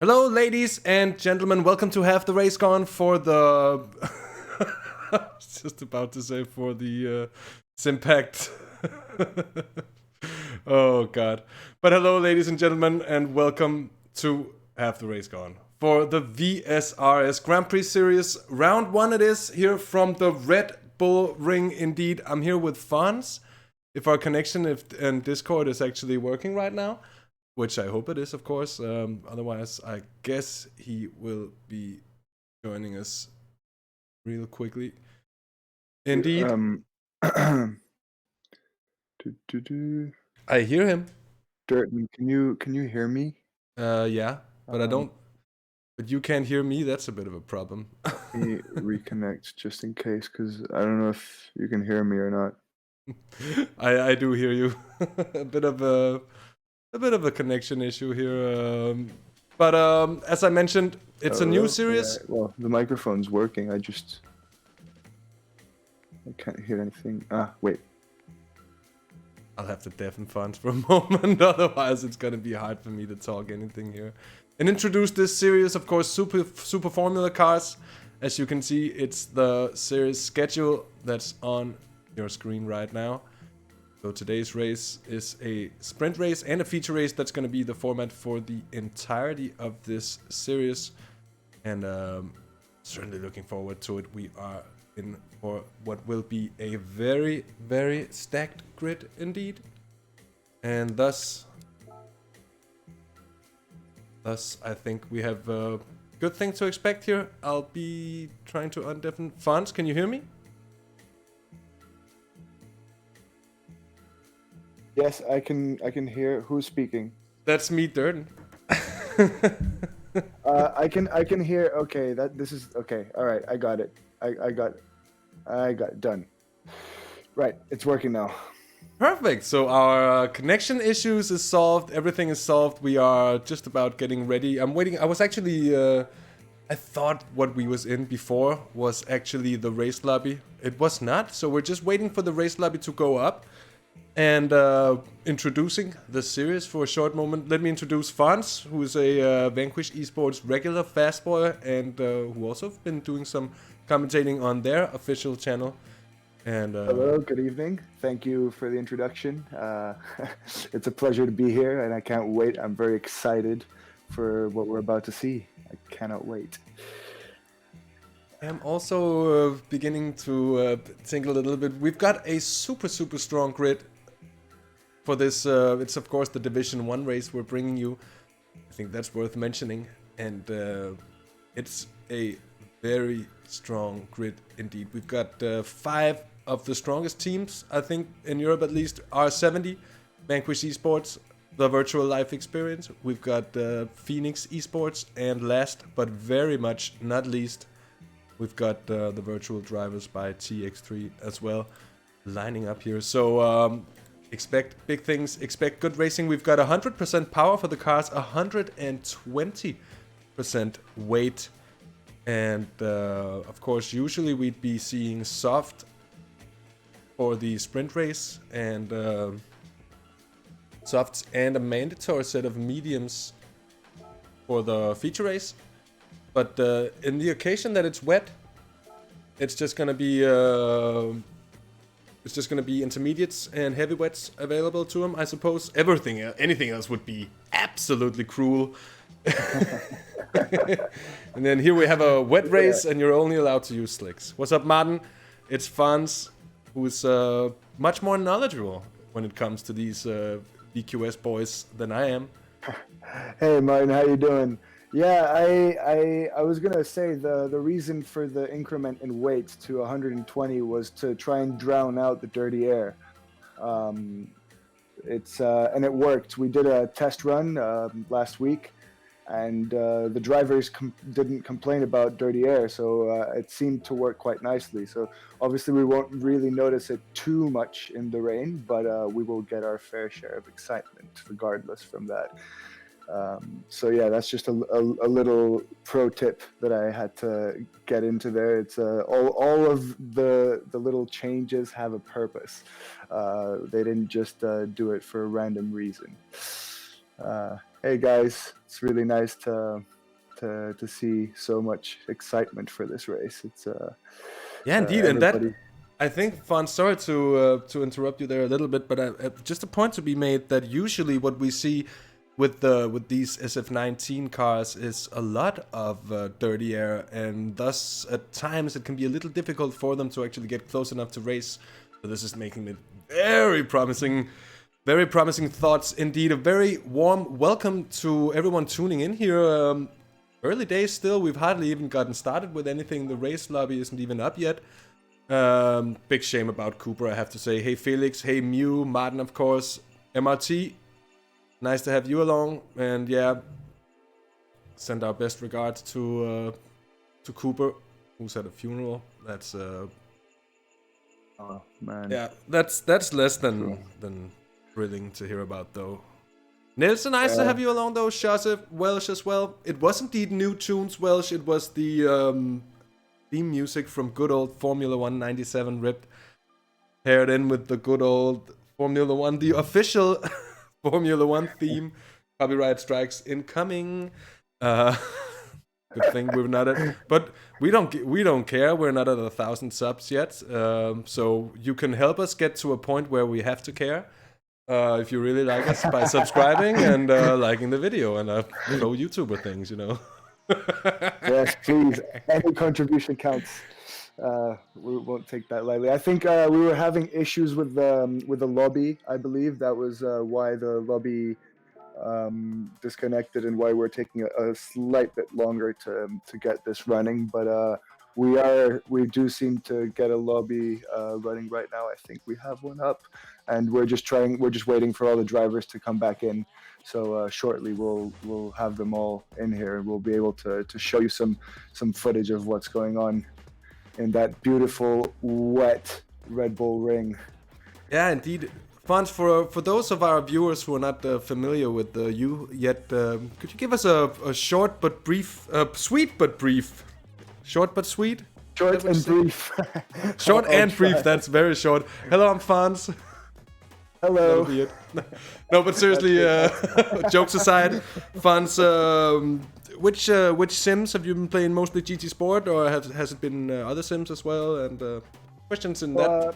Hello, ladies and gentlemen. Welcome to Have the Race Gone for the. I was just about to say for the Simpact. Oh, God. But hello, ladies and gentlemen, and welcome to Have the Race Gone for the VSRS Grand Prix Series. Round 1 it is, here from the Red Bull Ring, indeed. I'm here with Fons. If our connection and Discord is actually working right now. Which I hope it is, of course. Otherwise, I guess he will be joining us real quickly. Indeed. I hear him. Dirten, can you hear me? Yeah, but I don't. But you can't hear me. That's a bit of a problem. Let me reconnect just in case, because I don't know if you can hear me or not. I do hear you. a bit of a connection issue here. But as I mentioned, it's a new series. Yeah, well, the microphone's working. I can't hear anything. Wait. I'll have to deafen Fons for a moment, otherwise it's gonna be hard for me to talk anything here. And introduce this series, of course, Super Formula Cars. As you can see, it's the series schedule that's on your screen right now. So today's race is a sprint race and a feature race. That's going to be the format for the entirety of this series. And certainly looking forward to it. We are in for what will be a very, very stacked grid indeed. And thus I think we have a good thing to expect here. I'll be trying to undeafen. Fons, can you hear me? Yes, I can hear. Who's speaking? That's me, Dirten. I can hear. Okay, this is okay. All right, I got it. I got it done. Right, it's working now. Perfect. So our connection issues is solved. Everything is solved. We are just about getting ready. I'm waiting. I was actually. I thought what we was in before was actually the race lobby. It was not. So we're just waiting for the race lobby to go up. And introducing the series for a short moment, let me introduce Fons, who is a Vanquish eSports regular fast boy and who also have been doing some commentating on their official channel. And hello, good evening. Thank you for the introduction. It's a pleasure to be here, and I can't wait. I'm very excited for what we're about to see. I cannot wait. I'm also beginning to think a little bit. We've got a super strong grid for this. It's of course the Division 1 race we're bringing you. I think that's worth mentioning. And it's a very strong grid indeed. We've got 5 of the strongest teams, I think, in Europe at least, R70, Vanquish eSports, the Virtual Life Experience. We've got Phoenix eSports, and last but very much not least, we've got the virtual drivers by TX3 as well, lining up here. So expect big things, expect good racing. We've got 100% power for the cars, 120% weight. And of course, usually we'd be seeing soft for the sprint race, and softs and a mandatory set of mediums for the feature race. But in the occasion that it's wet, it's just gonna be intermediates and heavyweights available to them, I suppose. Anything else would be absolutely cruel. And then here we have a wet race, and you're only allowed to use slicks. What's up, Martin? It's Fons, who's much more knowledgeable when it comes to these VQS boys than I am. Hey, Martin, how you doing? Yeah, I was gonna say the reason for the increment in weight to 120 was to try and drown out the dirty air. And it worked. We did a test run last week, and the drivers didn't complain about dirty air, so it seemed to work quite nicely. So obviously we won't really notice it too much in the rain, but we will get our fair share of excitement regardless from that. So yeah, that's just a little pro tip that I had to get into there. It's all of the little changes have a purpose. They didn't just do it for a random reason. Hey guys, it's really nice to see so much excitement for this race. It's Yeah, indeed, and that everybody. I think, Fons, sorry to interrupt you there a little bit, but just a point to be made that usually what we see with these SF19 cars is a lot of dirty air, and thus at times it can be a little difficult for them to actually get close enough to race. So this is making it very promising. Very promising thoughts indeed. A very warm welcome to everyone tuning in here. Early days still, we've hardly even gotten started with anything. The race lobby isn't even up yet. Big shame about Cooper, I have to say. Hey Felix, hey Mew, Martin of course, MRT. Nice to have you along, and yeah, send our best regards to Cooper, who's at a funeral. That's Oh man. yeah, that's less than thrilling to hear about though. Nelson, nice to have you along though. Joseph, Welsh as well. It was indeed new tunes, Welsh. It was the theme music from good old Formula 1 97 ripped, paired in with the good old Formula 1, the official Formula 1 theme. Copyright strikes incoming. Good thing we're not at, but we don't care. We're not at 1,000 subs yet, so you can help us get to a point where we have to care. If you really like us by subscribing and liking the video and pro YouTuber things, you know. Yes, please. Any contribution counts. We won't take that lightly. I think we were having issues with the lobby. I believe that was why the lobby disconnected and why we're taking a slight bit longer to get this running. But we do seem to get a lobby running right now. I think we have one up, and we're just waiting for all the drivers to come back in. So shortly we'll have them all in here, and we'll be able to show you some footage of what's going on in that beautiful wet Red Bull ring. Yeah, indeed. Fons, for those of our viewers who are not familiar with you yet, could you give us a short but brief, sweet but brief, short but sweet? Short and brief. Short and brief, that's very short. Hello, I'm Fons. Hello. That'll be it. No, but seriously, jokes aside, Fons, which sims have you been playing? Mostly GT Sport, or has it been other sims as well? And questions in that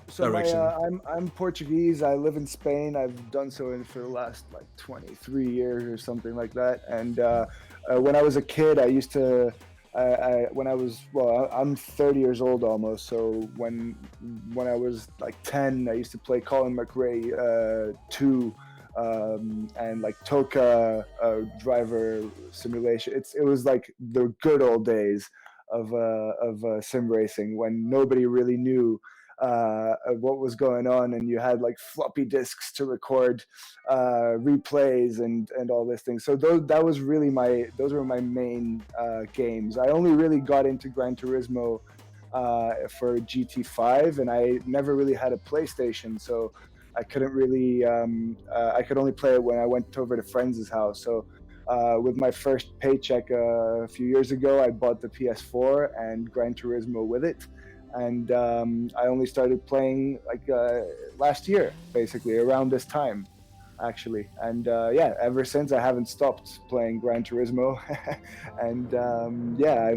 So direction. I'm Portuguese. I live in Spain. I've done so for the last like 23 years or something like that. And when I was a kid, I used to. I'm 30 years old almost. So when I was like 10, I used to play Colin McRae 2 and like Toka driver simulation. It was like the good old days of sim racing when nobody really knew what was going on, and you had like floppy disks to record replays and all this thing. So those were my main games. I only really got into Gran Turismo for GT5, and I never really had a PlayStation, so I couldn't really I could only play it when I went over to friends' house. So with my first paycheck a few years ago, I bought the PS4 and Gran Turismo with it. And I only started playing like last year, basically around this time, actually. And yeah, ever since I haven't stopped playing Gran Turismo. And yeah,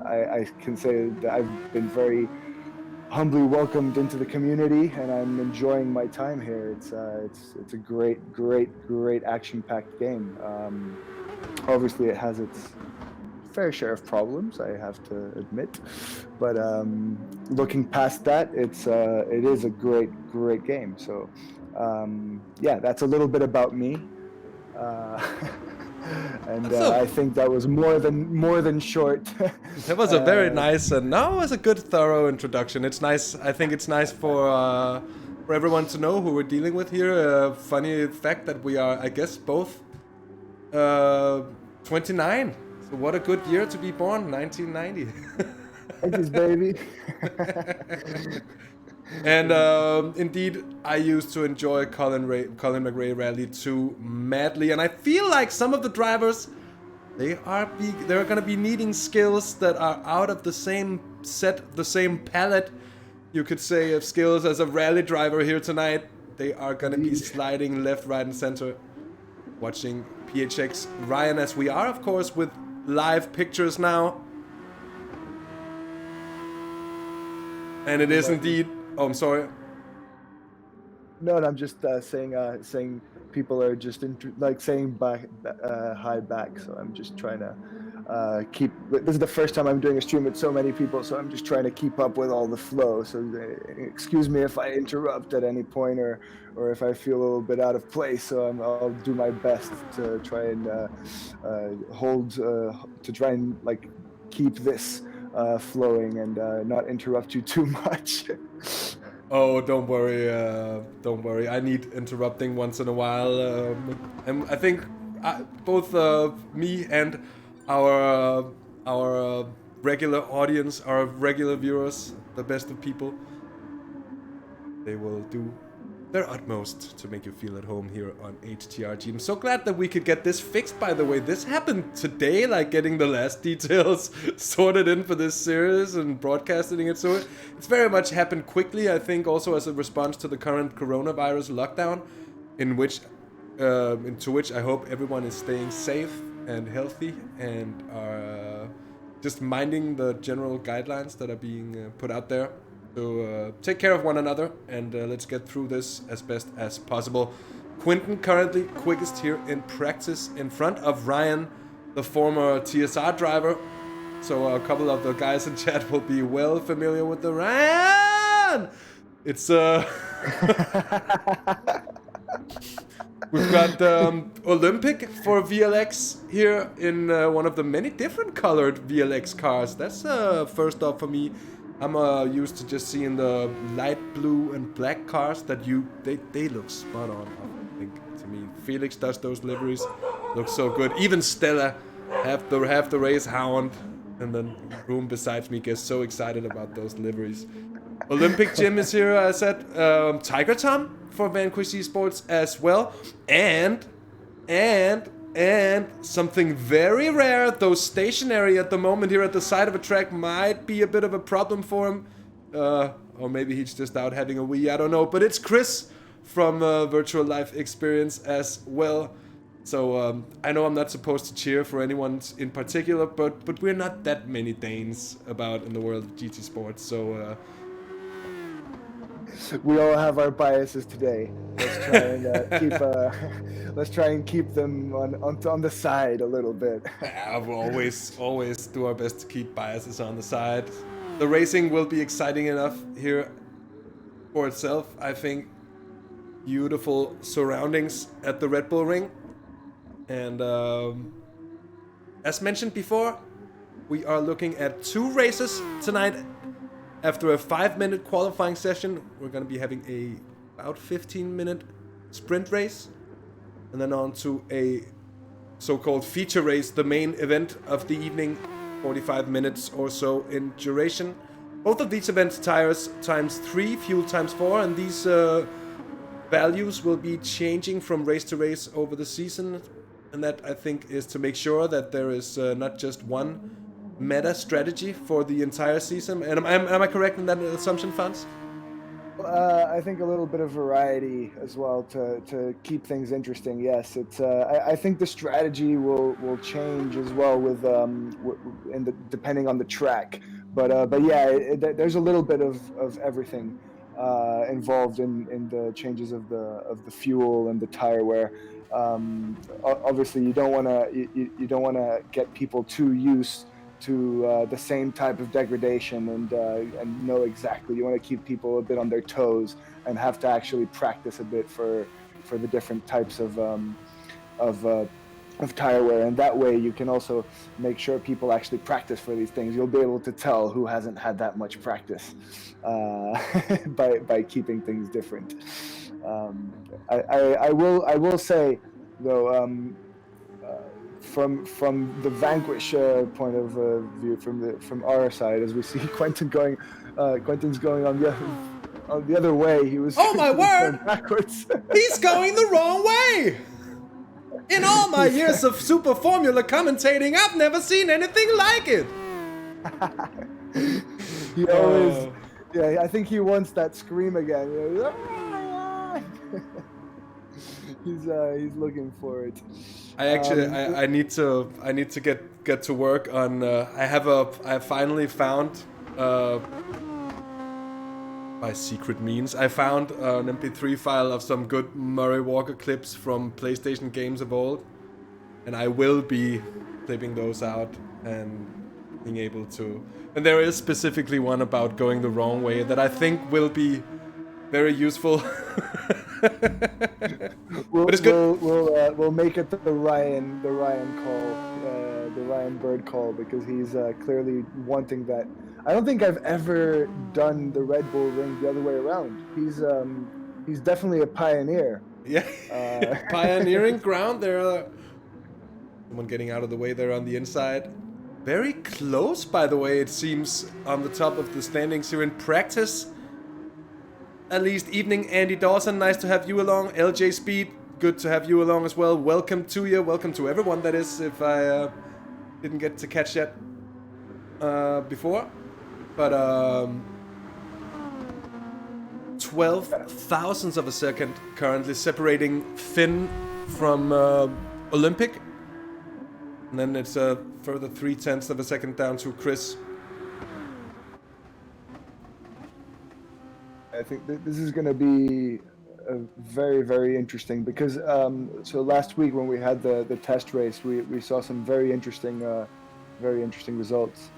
I can say that I've been very humbly welcomed into the community, and I'm enjoying my time here. It's a great action-packed game. Obviously, it has its fair share of problems, I have to admit, but looking past that, it is a great game. So yeah, that's a little bit about me, and I think that was more than short. That was a very nice and no, it was a good, thorough introduction. It's nice. I think it's nice for everyone to know who we're dealing with here. Funny fact that we are, I guess, both 29. So what a good year to be born, 1990. Thanks, baby. And indeed, I used to enjoy Colin McRae Rally 2 madly, and I feel like some of the drivers, they're gonna be needing skills that are out of the same set, the same palette, you could say, of skills as a rally driver here tonight. They are going to be sliding left, right, and center. Watching PHX Ryan, as we are, of course, with live pictures now. And it is indeed... Oh, I'm sorry. No, I'm just saying people are just saying hi back. So I'm just trying to keep. This is the first time I'm doing a stream with so many people, so I'm just trying to keep up with all the flow. So excuse me if I interrupt at any point or if I feel a little bit out of place. So I'll do my best to try and keep this flowing and not interrupt you too much. Oh, don't worry, don't worry. I need interrupting once in a while. And I think both me and our regular audience, our regular viewers, the best of people, they will do their utmost to make you feel at home here on HTRG. I'm so glad that we could get this fixed, by the way. This happened today, like getting the last details sorted in for this series and broadcasting it. So it's very much happened quickly, I think, also as a response to the current coronavirus lockdown, into which I hope everyone is staying safe and healthy and are just minding the general guidelines that are being put out there. So take care of one another, and let's get through this as best as possible. Quinton currently quickest here in practice in front of Ryan, the former TSR driver. So a couple of the guys in chat will be well familiar with the Ryan! It's we've got Olympic for VLX here in one of the many different colored VLX cars. That's first up for me. I'm used to just seeing the light blue and black cars that they look spot on, I think, to me. Felix does those liveries, looks so good. Even Stella, half the race hound, and then room besides me gets so excited about those liveries. Olympic Jim is here, I said. Tiger Tom for Vanquish eSports as well, and something very rare, though stationary at the moment here at the side of a track, might be a bit of a problem for him. Or maybe he's just out having a wee, I don't know. But it's Chris from Virtual Life Experience as well. So I know I'm not supposed to cheer for anyone in particular, but we're not that many Danes about in the world of GT Sports. So we all have our biases today. Let's try and keep them on the side a little bit. Yeah, we'll always do our best to keep biases on the side. The racing will be exciting enough here for itself, I think. Beautiful surroundings at the Red Bull Ring. And as mentioned before, we are looking at 2 races tonight. After a 5-minute qualifying session, we're going to be having about 15-minute sprint race. And then on to a so-called feature race, the main event of the evening, 45 minutes or so in duration. Both of these events tires ×3, fuel ×4, and these values will be changing from race to race over the season. And that, I think, is to make sure that there is not just one meta strategy for the entire season. And am I correct in that assumption, Fons? I think a little bit of variety as well to keep things interesting. Yes, it's. I think the strategy will change as well with depending on the track. But yeah, there's a little bit of everything involved in the changes of the fuel and the tire wear. Obviously, you don't want to get people too used to the same type of degradation and know exactly. You want to keep people a bit on their toes and have to actually practice a bit for the different types of tire wear, and that way you can also make sure people actually practice for these things. You'll be able to tell who hasn't had that much practice by keeping things different. I will say though, from the Vanquish point of view, from our side, as we see Quentin's going on the other way. He was. Oh my word! Backwards. He's going the wrong way. In all my years of Super Formula commentating, I've never seen anything like it. He always, yeah. I think he wants that scream again. He's looking for it. I need to get to work on. I finally found. By secret means, I found an MP3 file of some good Murray Walker clips from PlayStation games of old, and I will be clipping those out and being able to. And there is specifically one about going the wrong way that I think will be very useful. But it's good. We'll make it the Ryan call, the Ryan Bird call, because he's clearly wanting that. I don't think I've ever done the Red Bull Ring the other way around. He's definitely a pioneer. Yeah, pioneering ground. There, someone getting out of the way there on the inside. Very close, by the way. It seems on the top of the standings here in practice. At least evening, Andy Dawson. Nice to have you along. LJ Speed, good to have you along as well. Welcome to you. Welcome to everyone. That is, if I didn't get to catch that before. But 12 thousandths of a second currently separating Finn from Olympic. And then it's a further 0.3 of a second down to Chris. I think this is going to be very, very interesting because so last week when we had the test race, we saw some very interesting results.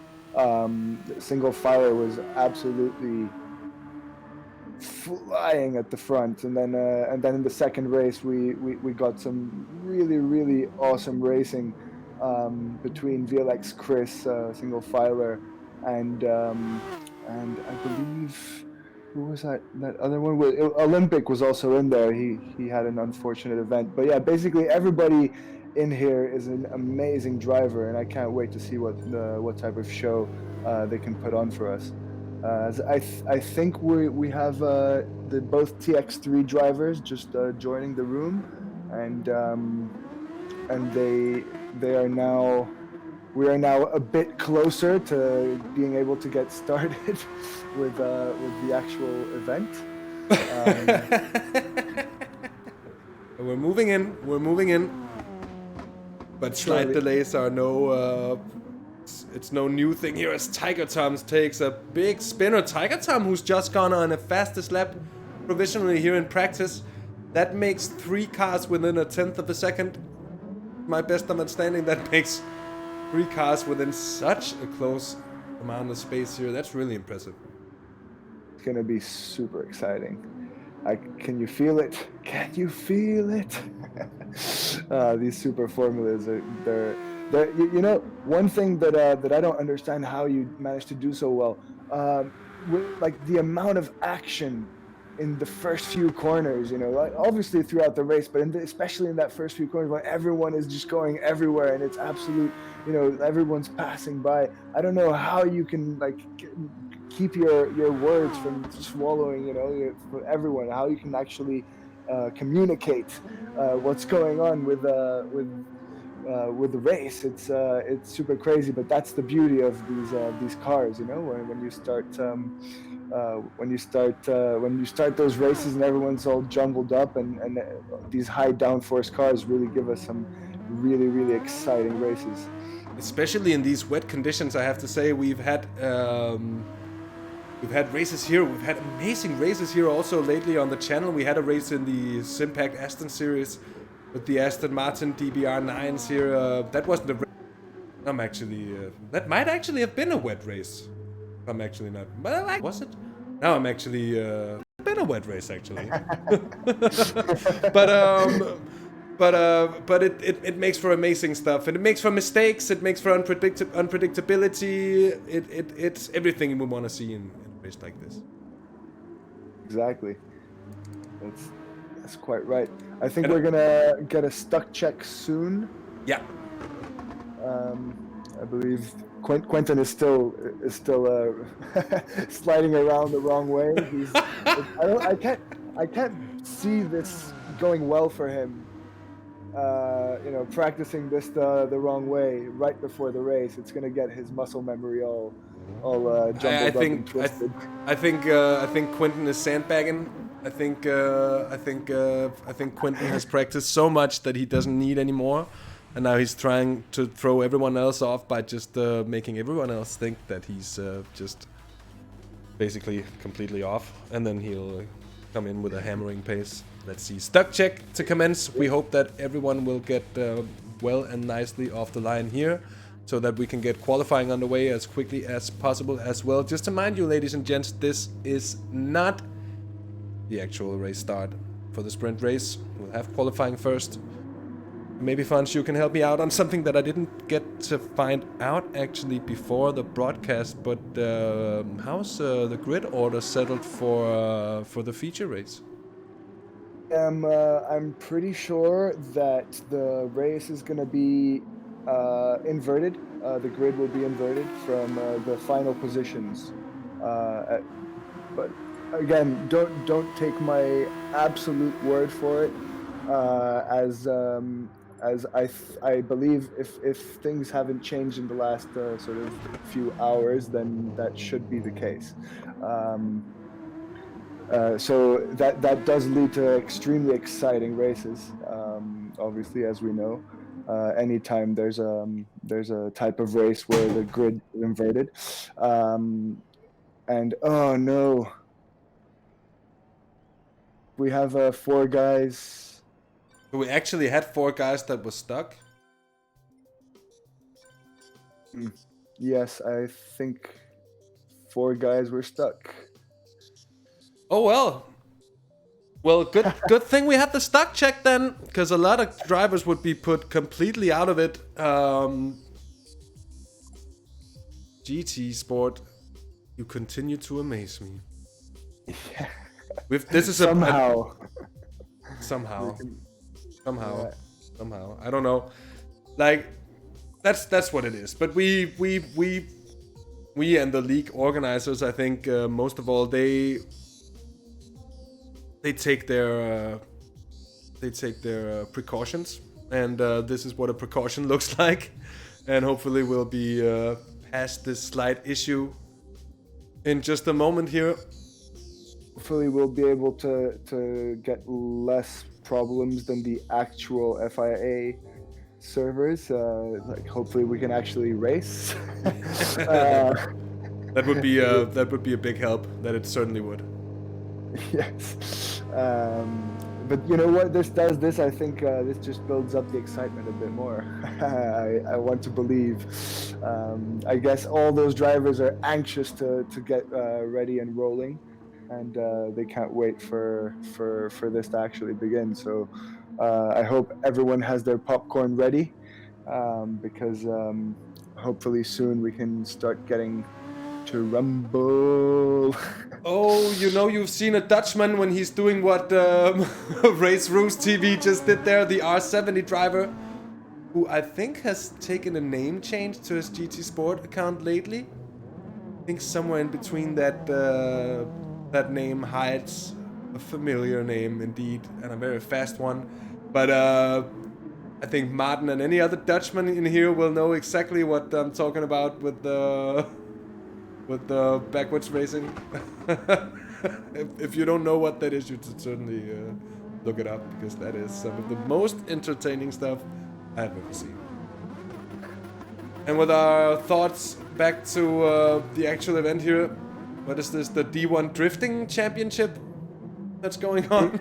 Single file was absolutely flying at the front, and then in the second race we got some really awesome racing between VLX Chris, single filer, and I believe, who was that other one? Olympic was also in there. He had an unfortunate event, but yeah, basically everybody in here is an amazing driver, and I can't wait to see what type of show they can put on for us. I think we have the both TX3 drivers just joining the room, and they are now. We are now a bit closer to being able to get started with the actual event. We're moving in. But slight delays are it's no new thing here as Tiger Tom takes a big spinner. Tiger Tom, who's just gone on a fastest lap provisionally here in practice. That makes 3 cars within 1/10 of a second. My best understanding, that makes 3 cars within such a close amount of space here. That's really impressive. It's going to be super exciting. Can you feel it? Can you feel it? These super formulas they're you know, one thing that I don't understand how you managed to do so well, with like the amount of action in the first few corners, you know, like obviously throughout the race, but especially in that first few corners when everyone is just going everywhere and it's absolute, you know, everyone's passing by. I don't know how you can like keep your words from swallowing, you know, for everyone, how you can actually communicate what's going on with the race. It's super crazy, but that's the beauty of these cars, you know, when you start those races and everyone's all jumbled up, and these high downforce cars really give us some really exciting races. Especially in these wet conditions, I have to say, we've had races here. We've had amazing races here also lately on the channel. We had a race in the Simpact Aston series with the Aston Martin DBR9s here. That wasn't a race. I'm actually... that might actually have been a wet race. I'm actually not... But was it? No, I'm actually... been a wet race, actually. But it makes for amazing stuff, and it makes for mistakes, it makes for unpredictability. It's everything we want to see in a race like this. Exactly. That's quite right. I think we're gonna get a stuck check soon. Yeah. I believe Quentin is still sliding around the wrong way. I can't see this going well for him. You know, practicing this the wrong way right before the race, it's gonna get his muscle memory all jumbled up and twisted. I think Quentin is sandbagging I think Quentin has practiced so much that he doesn't need any more, and now he's trying to throw everyone else off by just making everyone else think that he's just basically completely off, and then he'll come in with a hammering pace. Let's see. Stock check to commence. We hope that everyone will get well and nicely off the line here, so that we can get qualifying underway as quickly as possible as well. Just to mind you, ladies and gents, this is not the actual race start for the sprint race. We'll have qualifying first. Maybe, Fons, you can help me out on something that I didn't get to find out actually before the broadcast, but how's the grid order settled for the feature race? I'm pretty sure that the race is going to be inverted. The grid will be inverted from the final positions. But again, don't take my absolute word for it. As I believe if things haven't changed in the last sort of few hours, then that should be the case. So that does lead to extremely exciting races. Obviously, as we know, anytime there's a type of race where the grid is inverted, and oh no, we have 4 guys. We actually had 4 guys that were stuck. Yes, I think 4 guys were stuck. Oh well. Well, good thing we had the stock check then, because a lot of drivers would be put completely out of it. GT Sport, you continue to amaze me. Yeah. This is somehow. Somehow. Yeah. Somehow. I don't know. Like, that's what it is. But we and the league organizers, I think, most of all, they take their precautions, and this is what a precaution looks like. And hopefully we'll be past this slight issue in just a moment here. Hopefully we'll be able to get less problems than the actual FIA servers. Like hopefully we can actually race. That would be a big help. That it certainly would. Yes. But you know what this does? I think this just builds up the excitement a bit more. I want to believe. I guess all those drivers are anxious to get ready and rolling, and they can't wait for this to actually begin. So I hope everyone has their popcorn ready, because hopefully soon we can start getting to rumble. Oh, you know, you've seen a Dutchman when he's doing what Race Rules TV just did there, the R70 driver, who I think has taken a name change to his GT Sport account lately. I think somewhere in between that name hides a familiar name indeed, and a very fast one. But I think Martin and any other Dutchman in here will know exactly what I'm talking about with the backwards racing. If you don't know what that is, you should certainly look it up, because that is some of the most entertaining stuff I've ever seen. And with our thoughts back to the actual event here, what is this, the D1 Drifting Championship that's going on?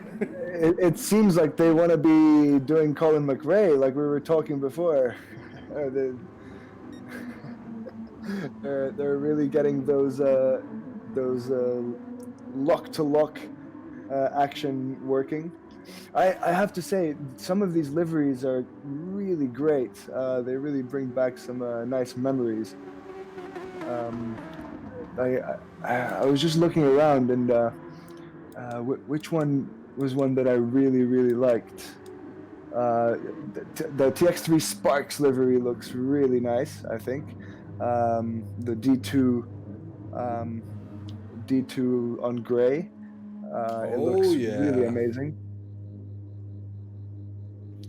It seems like they want to be doing Colin McRae, like we were talking before. They're really getting those lock-to-lock action working. I have to say, some of these liveries are really great. They really bring back some nice memories. I was just looking around, and which one was one that I really liked? The TX3 Sparks livery looks really nice, I think. The D2 on gray, it looks really amazing.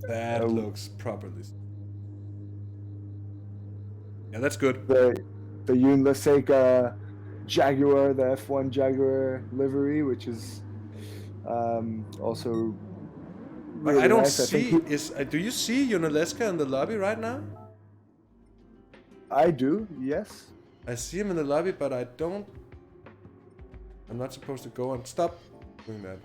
That looks properly. Yeah, that's good. The Yun Laseka Jaguar, the F1 Jaguar livery, which is Also, But really I don't nice. see. Do you see Yonaleska in the lobby right now? I do, yes. I see him in the lobby, but I don't. I'm not supposed to go on. Stop doing that.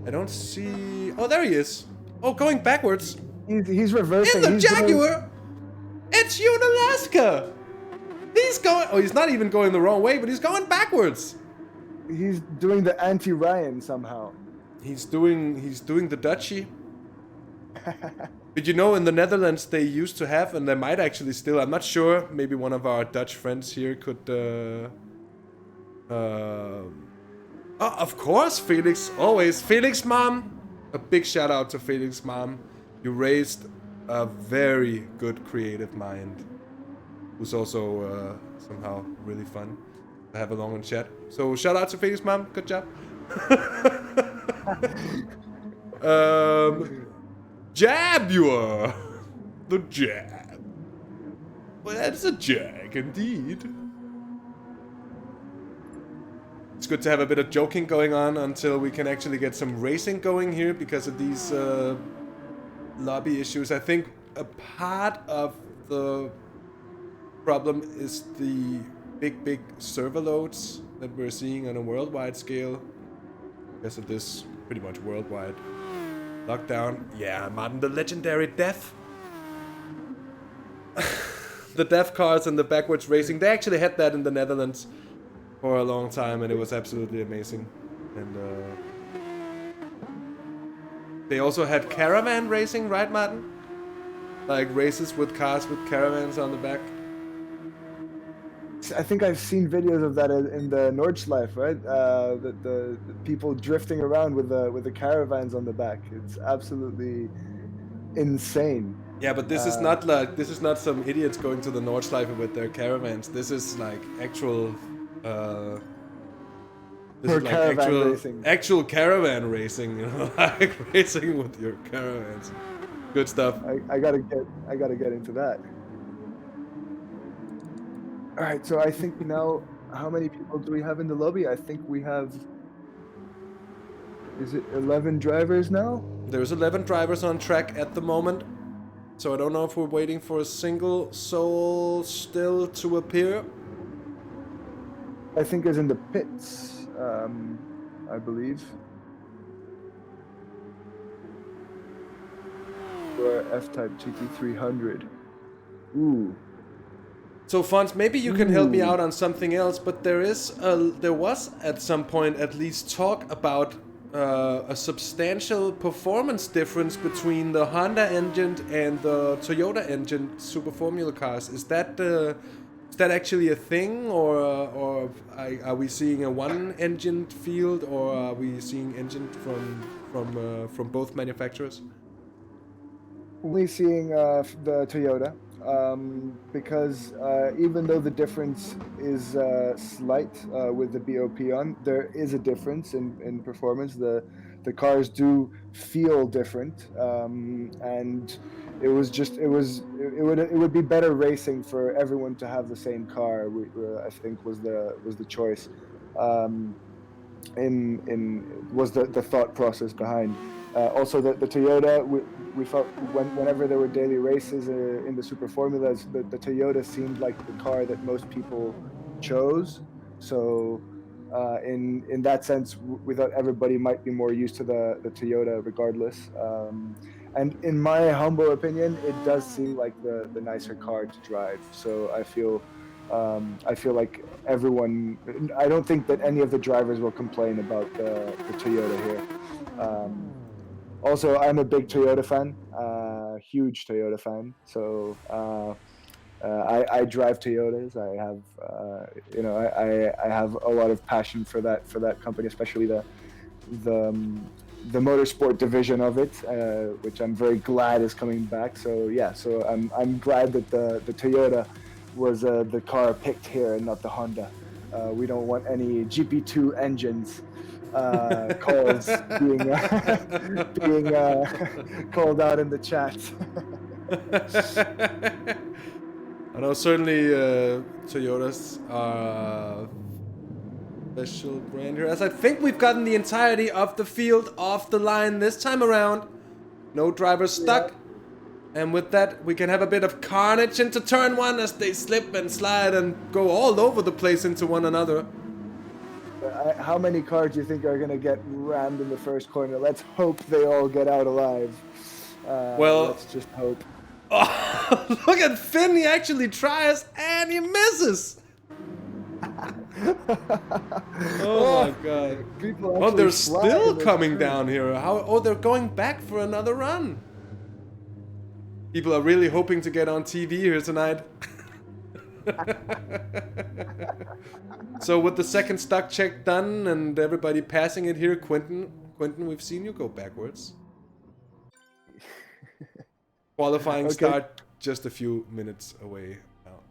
I don't see. Oh, there he is. Oh, going backwards. He's reversing. In the Jaguar. It's Yonaleska. He's going. Oh, he's not even going the wrong way, but he's going backwards. He's doing the anti-Ryan somehow. He's doing the Dutchie. But you know, in the Netherlands, they used to have, and they might actually still. I'm not sure. Maybe one of our Dutch friends here could. Oh, of course, Felix. Always, Felix, mom. A big shout out to Felix, mom. You raised a very good creative mind, who's also somehow really fun to have along in chat. So shout out to Felix, mom. Good job. Jaguar. The Jag. Well, that's a Jag indeed. It's good to have a bit of joking going on until we can actually get some racing going here because of these lobby issues. I think a part of the problem is the big server loads that we're seeing on a worldwide scale because of this pretty much worldwide lockdown. Yeah, Martin, the legendary death. The death cars and the backwards racing, they actually had that in the Netherlands for a long time, and it was absolutely amazing. And they also had caravan racing, right, Martin? Like races with cars with caravans on the back. I think I've seen videos of that in the Nordschleife, right? The people drifting around with the caravans on the back. It's absolutely insane. Yeah, but this is not some idiots going to the Nordschleife with their caravans. This is like actual. This is like actual caravan racing, you know, like racing with your caravans. Good stuff. I gotta get into that. All right, so I think now, how many people do we have in the lobby? I think we have. Is it 11 drivers now? There's 11 drivers on track at the moment, so I don't know if we're waiting for a single soul still to appear. I think is in the pits, I believe. Or F-Type GT300. Ooh. So Fons, maybe you can help me out on something else, but there was at some point at least talk about a substantial performance difference between the Honda engine and the Toyota engine Super Formula cars. Is that actually a thing, or are we seeing a one-engine field, or are we seeing engine from both manufacturers? We're seeing the Toyota, because even though the difference is slight with the BOP on, there is a difference in performance. The cars do feel different, and it would be better racing for everyone to have the same car. I think was the choice. Was the thought process behind. Also, the Toyota, we felt whenever there were daily races in the Super Formulas, the Toyota seemed like the car that most people chose. So in that sense, we thought everybody might be more used to the Toyota regardless. And in my humble opinion, it does seem like the nicer car to drive. So I feel like everyone. I don't think that any of the drivers will complain about the Toyota here. Also, I'm a big Toyota fan, huge Toyota fan. So I drive Toyotas. I have, I have a lot of passion for that company, especially the motorsport division of it, which I'm very glad is coming back. So yeah, so I'm glad that the Toyota was the car picked here and not the Honda. We don't want any GP2 engines calls being called out in the chat. I know certainly Toyotas are special brand here, as I think we've gotten the entirety of the field off the line this time around. No drivers stuck. And with that, we can have a bit of carnage into turn 1 as they slip and slide and go all over the place into one another. How many cars do you think are going to get rammed in the first corner? Let's hope they all get out alive. Well, let's just hope. Oh, look at Finn. He actually tries and he misses. Oh my god. Oh, they're still coming down here. How? Oh, they're going back for another run. People are really hoping to get on TV here tonight. So with the second stock check done and everybody passing it here, Quentin, we've seen you go backwards. Qualifying start just a few minutes away now.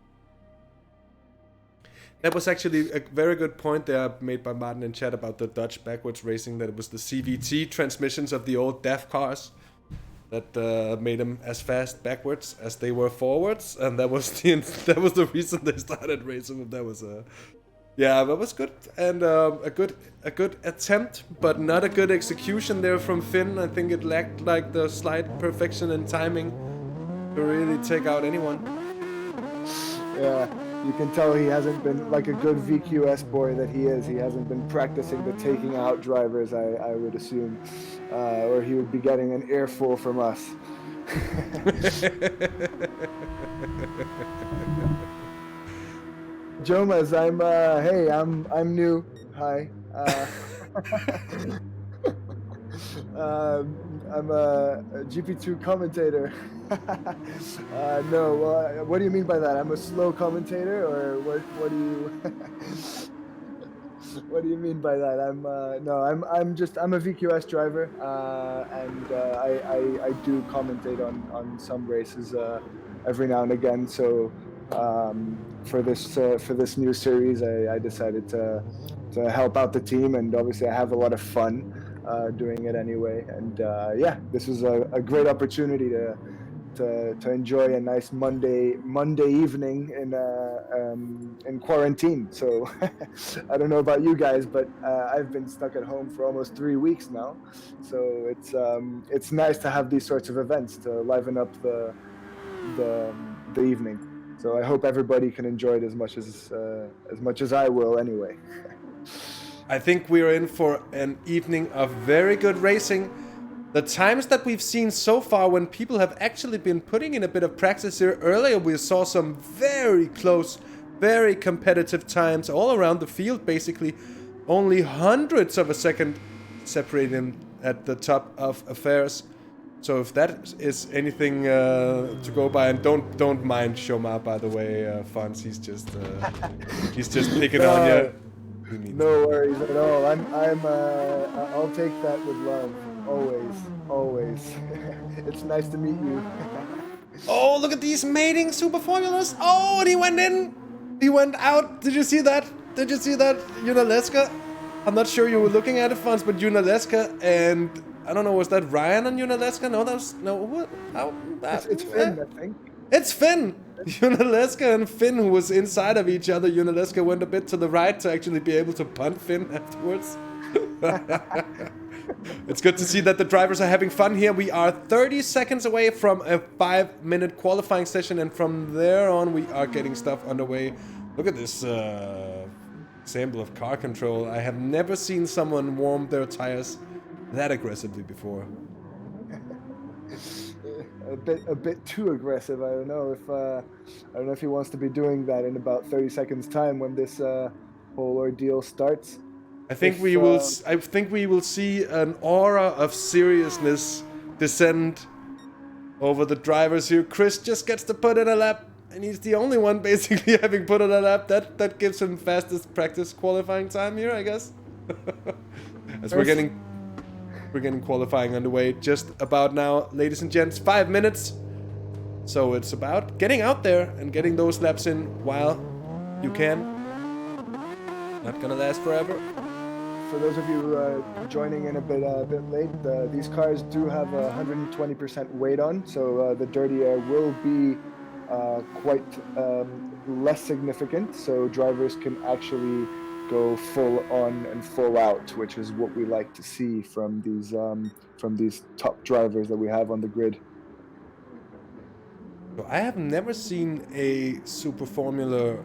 That was actually a very good point there made by Martin in chat about the Dutch backwards racing, that it was the CVT transmissions of the old DAF cars that made them as fast backwards as they were forwards, and that was the reason they started racing. That was yeah, that was good, and a good attempt, but not a good execution there from Finn. I think it lacked like the slight perfection and timing to really take out anyone. Yeah, you can tell he hasn't been, like a good VQS boy that he is, he hasn't been practicing the taking out drivers, I would assume, or he would be getting an earful from us. Jomas, I'm new. Hi. I'm a GP2 commentator. No, well, what do you mean by that? I'm a slow commentator, or what do you what do you mean by that? I'm a VQS driver, and I do commentate on some races every now and again. So for this new series, I decided to help out the team, and obviously I have a lot of fun doing it anyway. And yeah, this was a great opportunity to enjoy a nice Monday evening in quarantine. So I don't know about you guys, but I've been stuck at home for almost 3 weeks now. So it's nice to have these sorts of events to liven up the evening. So I hope everybody can enjoy it as much as I will anyway. I think we're in for an evening of very good racing. The times that we've seen so far, when people have actually been putting in a bit of practice here, earlier we saw some very close, very competitive times all around the field, basically. Only hundreds of a second separating at the top of affairs. So if that is anything to go by, and don't mind Shomar, by the way, Fons, he's just picking on you. No worries at all. I'll take that with love. Always. It's nice to meet you. Oh, look at these mating super formulas. Oh, and he went in. He went out. Did you see that? Junaleska? I'm not sure you were looking at it, Fons, but Junaleska and I don't know, was that Ryan on Junaleska? No, that was what? It's Finn, I think. It's Finn. Junaleska and Finn, who was inside of each other. Junaleska went a bit to the right to actually be able to punt Finn afterwards. It's good to see that the drivers are having fun here. We are 30 seconds away from a 5-minute qualifying session, and from there on we are getting stuff underway. Look at this example of car control. I have never seen someone warm their tires that aggressively before. A bit too aggressive. I don't know if he wants to be doing that in about 30 seconds time when this whole ordeal starts. I think we will see an aura of seriousness descend over the drivers here. Chris just gets to put in a lap, and he's the only one basically having put in a lap. That gives him fastest practice qualifying time here, I guess. As we're getting qualifying underway just about now, ladies and gents. 5 minutes. So it's about getting out there and getting those laps in while you can. Not gonna last forever. For those of you joining in a bit late, these cars do have 120% weight on, so the dirty air will be quite less significant, so drivers can actually go full on and full out, which is what we like to see from these top drivers that we have on the grid. So I have never seen a Super Formula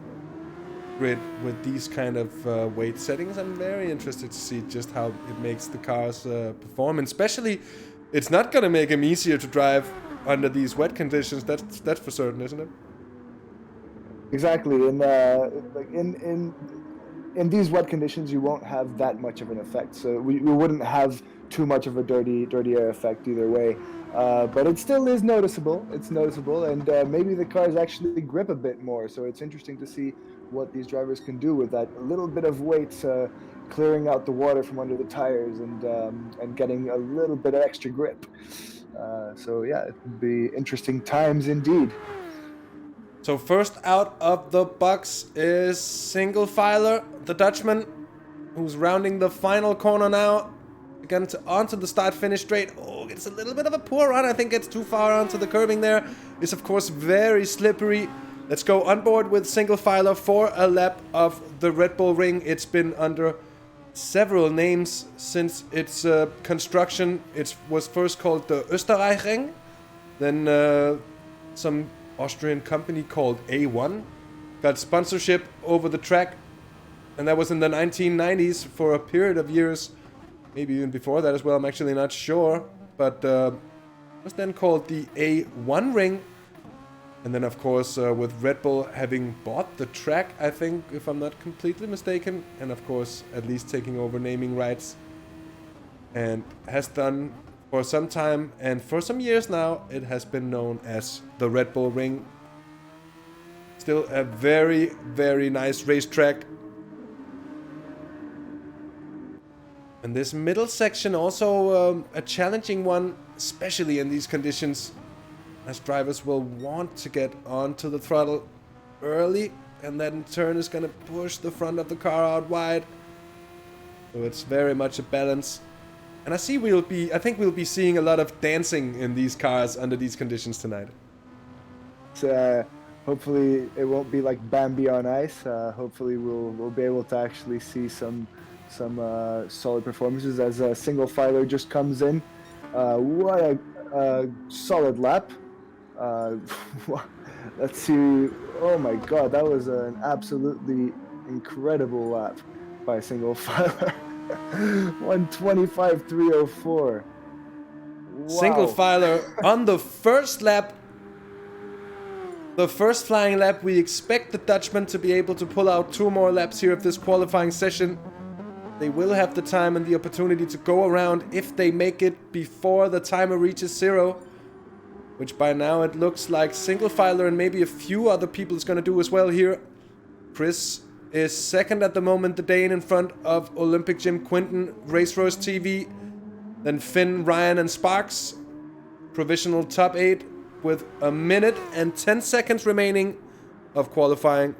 grid with these kind of weight settings. I'm very interested to see just how it makes the cars perform, and especially it's not gonna make them easier to drive under these wet conditions. That's for certain, isn't it? Exactly. In these wet conditions, you won't have that much of an effect. So we wouldn't have too much of a dirty air effect either way. But it still is noticeable. It's noticeable, and maybe the cars actually grip a bit more. So it's interesting to see what these drivers can do with that little bit of weight, clearing out the water from under the tires and getting a little bit of extra grip. So yeah, it would be interesting times indeed. So first out of the box is Single Filer, the Dutchman, who's rounding the final corner now. Again, onto the start-finish straight. Oh, it's a little bit of a poor run. I think it's too far onto the curbing there. It's, of course, very slippery. Let's go on board with Single Filer for a lap of the Red Bull Ring. It's been under several names since its construction. It was first called the Österreichring. Then some Austrian company called A1 got sponsorship over the track, and that was in the 1990s for a period of years, maybe even before that as well. I'm actually not sure, but it was then called the A1 Ring. And then, of course, with Red Bull having bought the track, I think, if I'm not completely mistaken, and of course at least taking over naming rights, and has done for some time, and for some years now, it has been known as the Red Bull Ring. Still a very, very nice racetrack. And this middle section also a challenging one, especially in these conditions, as drivers will want to get onto the throttle early, and then turn is gonna push the front of the car out wide. So it's very much a balance. And I think we'll be seeing a lot of dancing in these cars under these conditions tonight. Hopefully it won't be like Bambi on ice. Hopefully we'll be able to actually see some solid performances as a Single Filer just comes in. What a solid lap. Let's see. Oh my God, that was an absolutely incredible lap by Single Filer. 1:25.304. Wow. Single Filer on the first lap. The first flying lap. We expect the Dutchman to be able to pull out 2 more laps here of this qualifying session. They will have the time and the opportunity to go around if they make it before the timer reaches 0. Which by now it looks like Single Filer and maybe a few other people is going to do as well here. Chris is second at the moment, the Dane in front of Olympic Jim Quinton, Race Rose TV. Then Finn, Ryan and Sparks. Provisional top 8 with 1 minute and 10 seconds remaining of qualifying.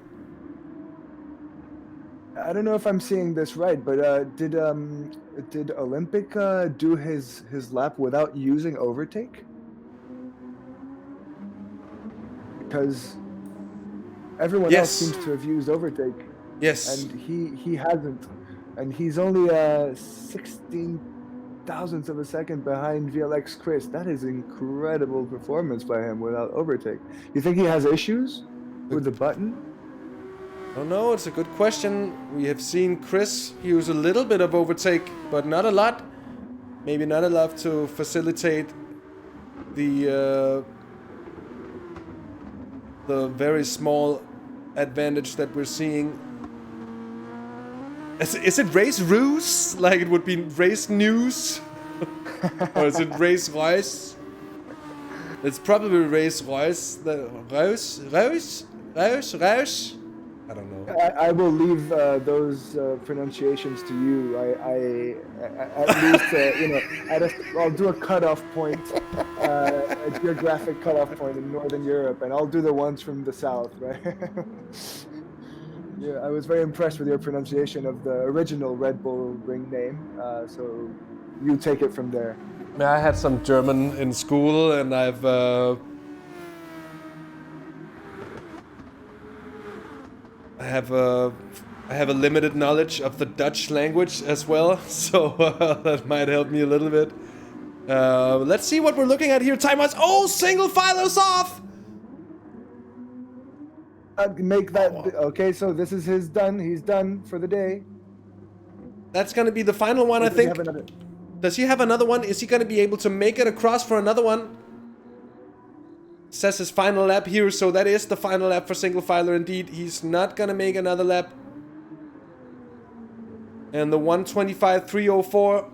I don't know if I'm seeing this right, but did Olympic do his lap without using overtake? Because everyone else seems to have used overtake. Yes. And he hasn't. And he's only 16 thousandths of a second behind VLX Chris. That is incredible performance by him without overtake. You think he has issues with the button? Oh no, it's a good question. We have seen Chris use a little bit of overtake, but not a lot. Maybe not enough to facilitate the very small advantage that we're seeing. Is it race ruse? Like it would be race news? Or is it race Reus? It's probably race Reus. Reus? I don't know. I will leave those pronunciations to you. I at least I'll do a cutoff point, a geographic cutoff point in Northern Europe, and I'll do the ones from the south, right? Yeah, I was very impressed with your pronunciation of the original Red Bull Ring name. So you take it from there. I had some German in school, and I have I have a limited knowledge of the Dutch language as well, so that might help me a little bit. Let's see what we're looking at here time-wise. Oh, single filer's off! Make that... Okay, so this is his done. He's done for the day. That's gonna be the final one, I think. Does he have another one? Is he gonna be able to make it across for another one? Says his final lap here, so that is the final lap for single filer indeed. He's not gonna make another lap. And the 1:25.304.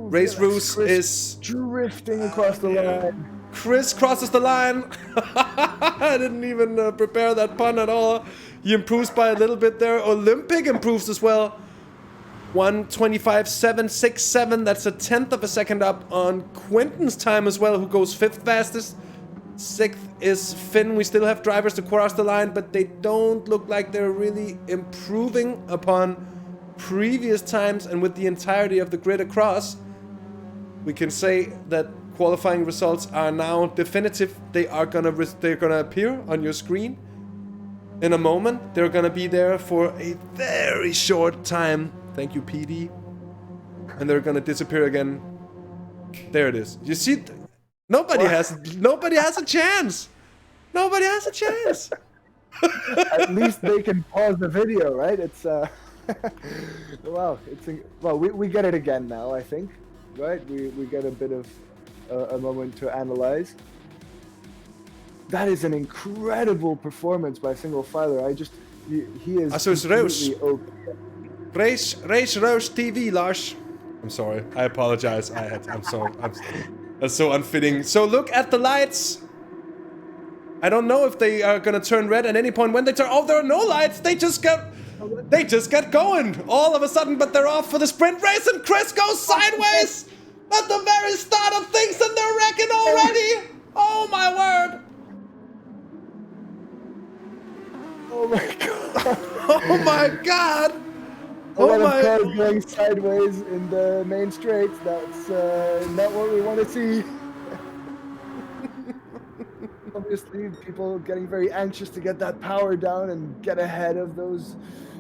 Race Roos is drifting across the line. Chris crosses the line. I didn't even prepare that pun at all. He improves by a little bit there. Olympic improves as well. 1:25.767. That's a 1/10 of a second up on Quentin's time as well, who goes 5th fastest. 6th is Finn. We still have drivers to cross the line, but they don't look like they're really improving upon previous times. And with the entirety of the grid across, we can say that qualifying results are now definitive. They're gonna appear on your screen in a moment. They're gonna be there for a very short time. Thank you, PD. And they're gonna disappear again. There it is. You see, nobody has a chance. Nobody has a chance. At least they can pause the video, right? It's wow. We get it again now, I think. Right? We get a bit of a moment to analyze. That is an incredible performance by single filer. He is completely open. Race Roos TV, Lars. I'm sorry. I apologize. I'm sorry. That's so unfitting. So look at the lights. I don't know if they are gonna turn red at any point. When they turn, oh, there are no lights. They just got going all of a sudden, but they're off for the sprint race, and Chris goes sideways at the very start of things, and they're wrecking already. Oh my word. Oh my god. Oh my god. A lot of cars going sideways in the main straights. That's not what we want to see. Obviously, people getting very anxious to get that power down and get ahead of those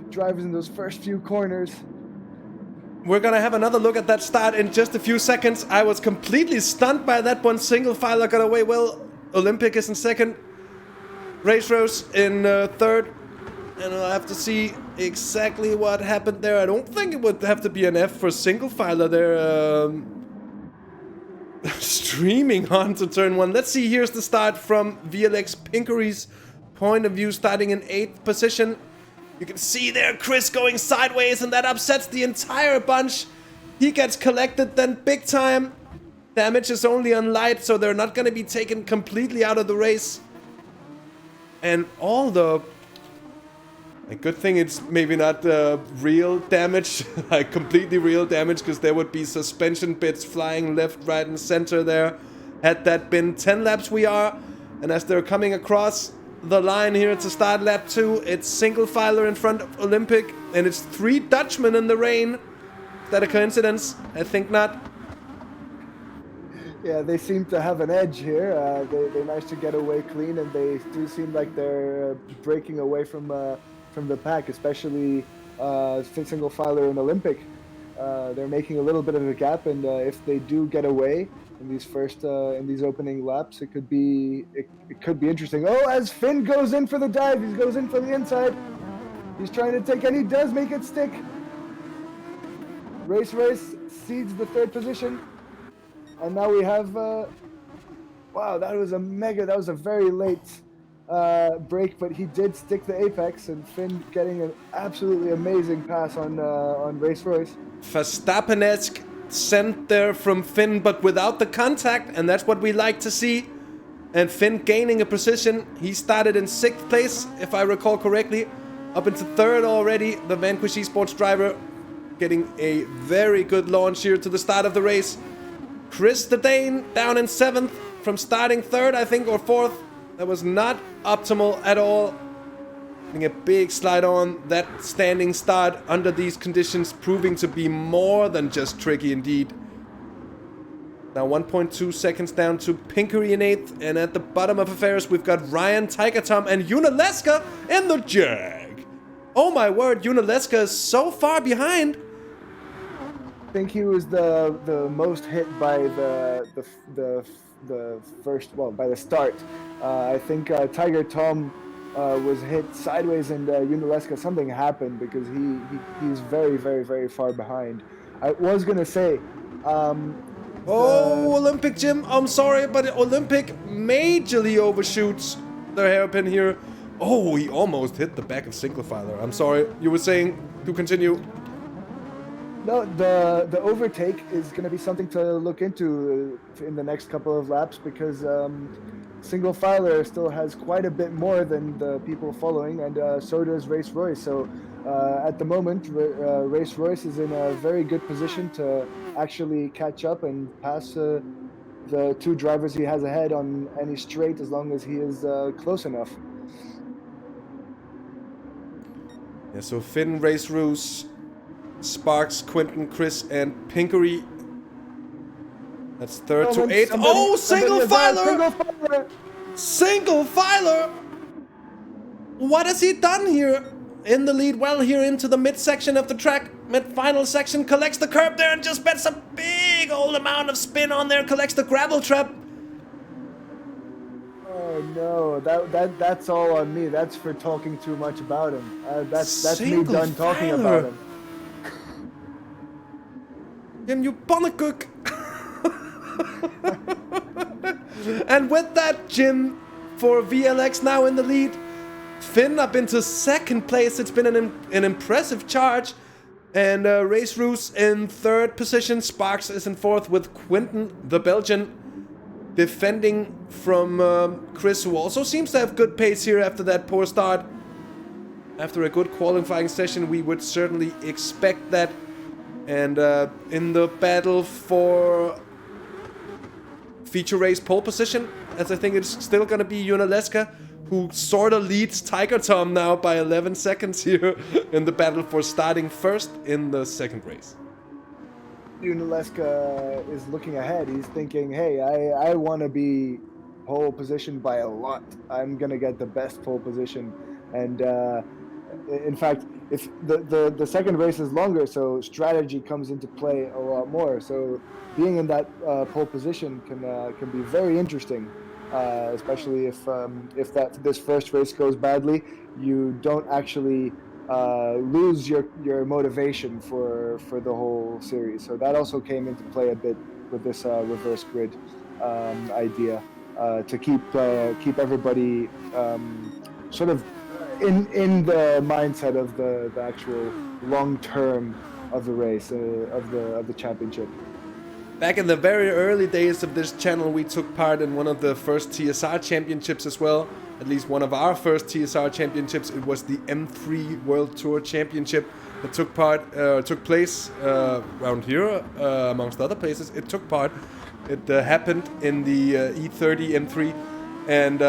drivers in those first few corners. We're gonna have another look at that start in just a few seconds. I was completely stunned by that one. Single filer got away well. Olympic is in 2nd. Race Roos in 3rd. And I'll have to see exactly what happened there. I don't think it would have to be an F for single filer. They're streaming on to turn 1. Let's see, here's the start from VLX Pinkery's point of view, starting in 8th position. You can see there Chris going sideways, and that upsets the entire bunch. He gets collected then big time. Damage is only on light, so they're not going to be taken completely out of the race. And all the... A good thing it's maybe not real damage, like completely real damage, because there would be suspension bits flying left, right, and center there. Had that been 10 laps we are, and as they're coming across the line here to start lap 2, it's single filer in front of Olympic, and it's 3 Dutchmen in the rain. Is that a coincidence? I think not. Yeah, they seem to have an edge here. They managed to get away clean, and they do seem like they're breaking away from the pack, especially single filer and Olympic. They're making a little bit of a gap, and if they do get away in these opening laps, it could be interesting. Oh, as Finn goes in for the dive, he goes in from the inside. He's trying to take, and he does make it stick. Race cedes the 3rd position, and now we have. Wow, that was a very late break, but he did stick the apex, and Finn getting an absolutely amazing pass on Race Royce. Verstappen-esque sent there from Finn, but without the contact, and that's what we like to see. And Finn gaining a position. He started in 6th place, if I recall correctly, up into 3rd already. The Vanquish eSports driver getting a very good launch here to the start of the race. Chris the Dane down in 7th from starting 3rd, I think, or 4th. That was not optimal at all. Getting a big slide on that standing start under these conditions, proving to be more than just tricky indeed. Now 1.2 seconds down to Pinkery in 8th. And at the bottom of affairs, we've got Ryan, Tiger Tom, and Unaleska in the Jag. Oh my word, Unaleska is so far behind. I think he was the most hit by the first, well, by the start. I think Tiger Tom was hit sideways, and Unaleska, something happened because he's very, very, very far behind. I was gonna say, Olympic Jim, I'm sorry, but Olympic majorly overshoots the hairpin here. Oh, he almost hit the back of Single Filer. I'm sorry, you were saying to continue. No, the overtake is going to be something to look into in the next couple of laps, because Single Filer still has quite a bit more than the people following, and so does Race Royce. So at the moment, Race Royce is in a very good position to actually catch up and pass the two drivers he has ahead on any straight, as long as he is close enough. Yeah, so Finn, Race Roos, Sparks, Quinton, Chris, and Pinkery. That's third to 8th. Oh, Single Filer! Single Filer! What has he done here? In the lead, well, here into the midsection of the track. Mid-final section, collects the curb there and just bets a big old amount of spin on there. Collects the gravel trap. Oh no, that's all on me. That's for talking too much about him. That's me done talking about him. Jim, you bonnekoek. And with that, Jim, for VLX now in the lead. Finn up into second place. It's been an impressive charge. And Race Roos in third position. Sparks is in fourth with Quinton, the Belgian, defending from Chris, who also seems to have good pace here after that poor start. After a good qualifying session, we would certainly expect that. And in the battle for feature race pole position, as I think it's still going to be Unaleska, who sort of leads Tiger Tom now by 11 seconds here in the battle for starting first in the second race. Unaleska is looking ahead. He's thinking, hey, I want to be pole position by a lot. I'm going to get the best pole position. And in fact, if the second race is longer, so strategy comes into play a lot more. So being in that pole position can be very interesting, especially if this first race goes badly, you don't actually lose your motivation for the whole series. So that also came into play a bit with this reverse grid idea, to keep everybody sort of in the mindset of the actual long term of the race, of the championship. Back in the very early days of this channel, we took part in one of the first TSR championships as well. At least one of our first TSR championships. It was the M3 World Tour Championship that took place around here, amongst other places. It happened in the E30 M3, and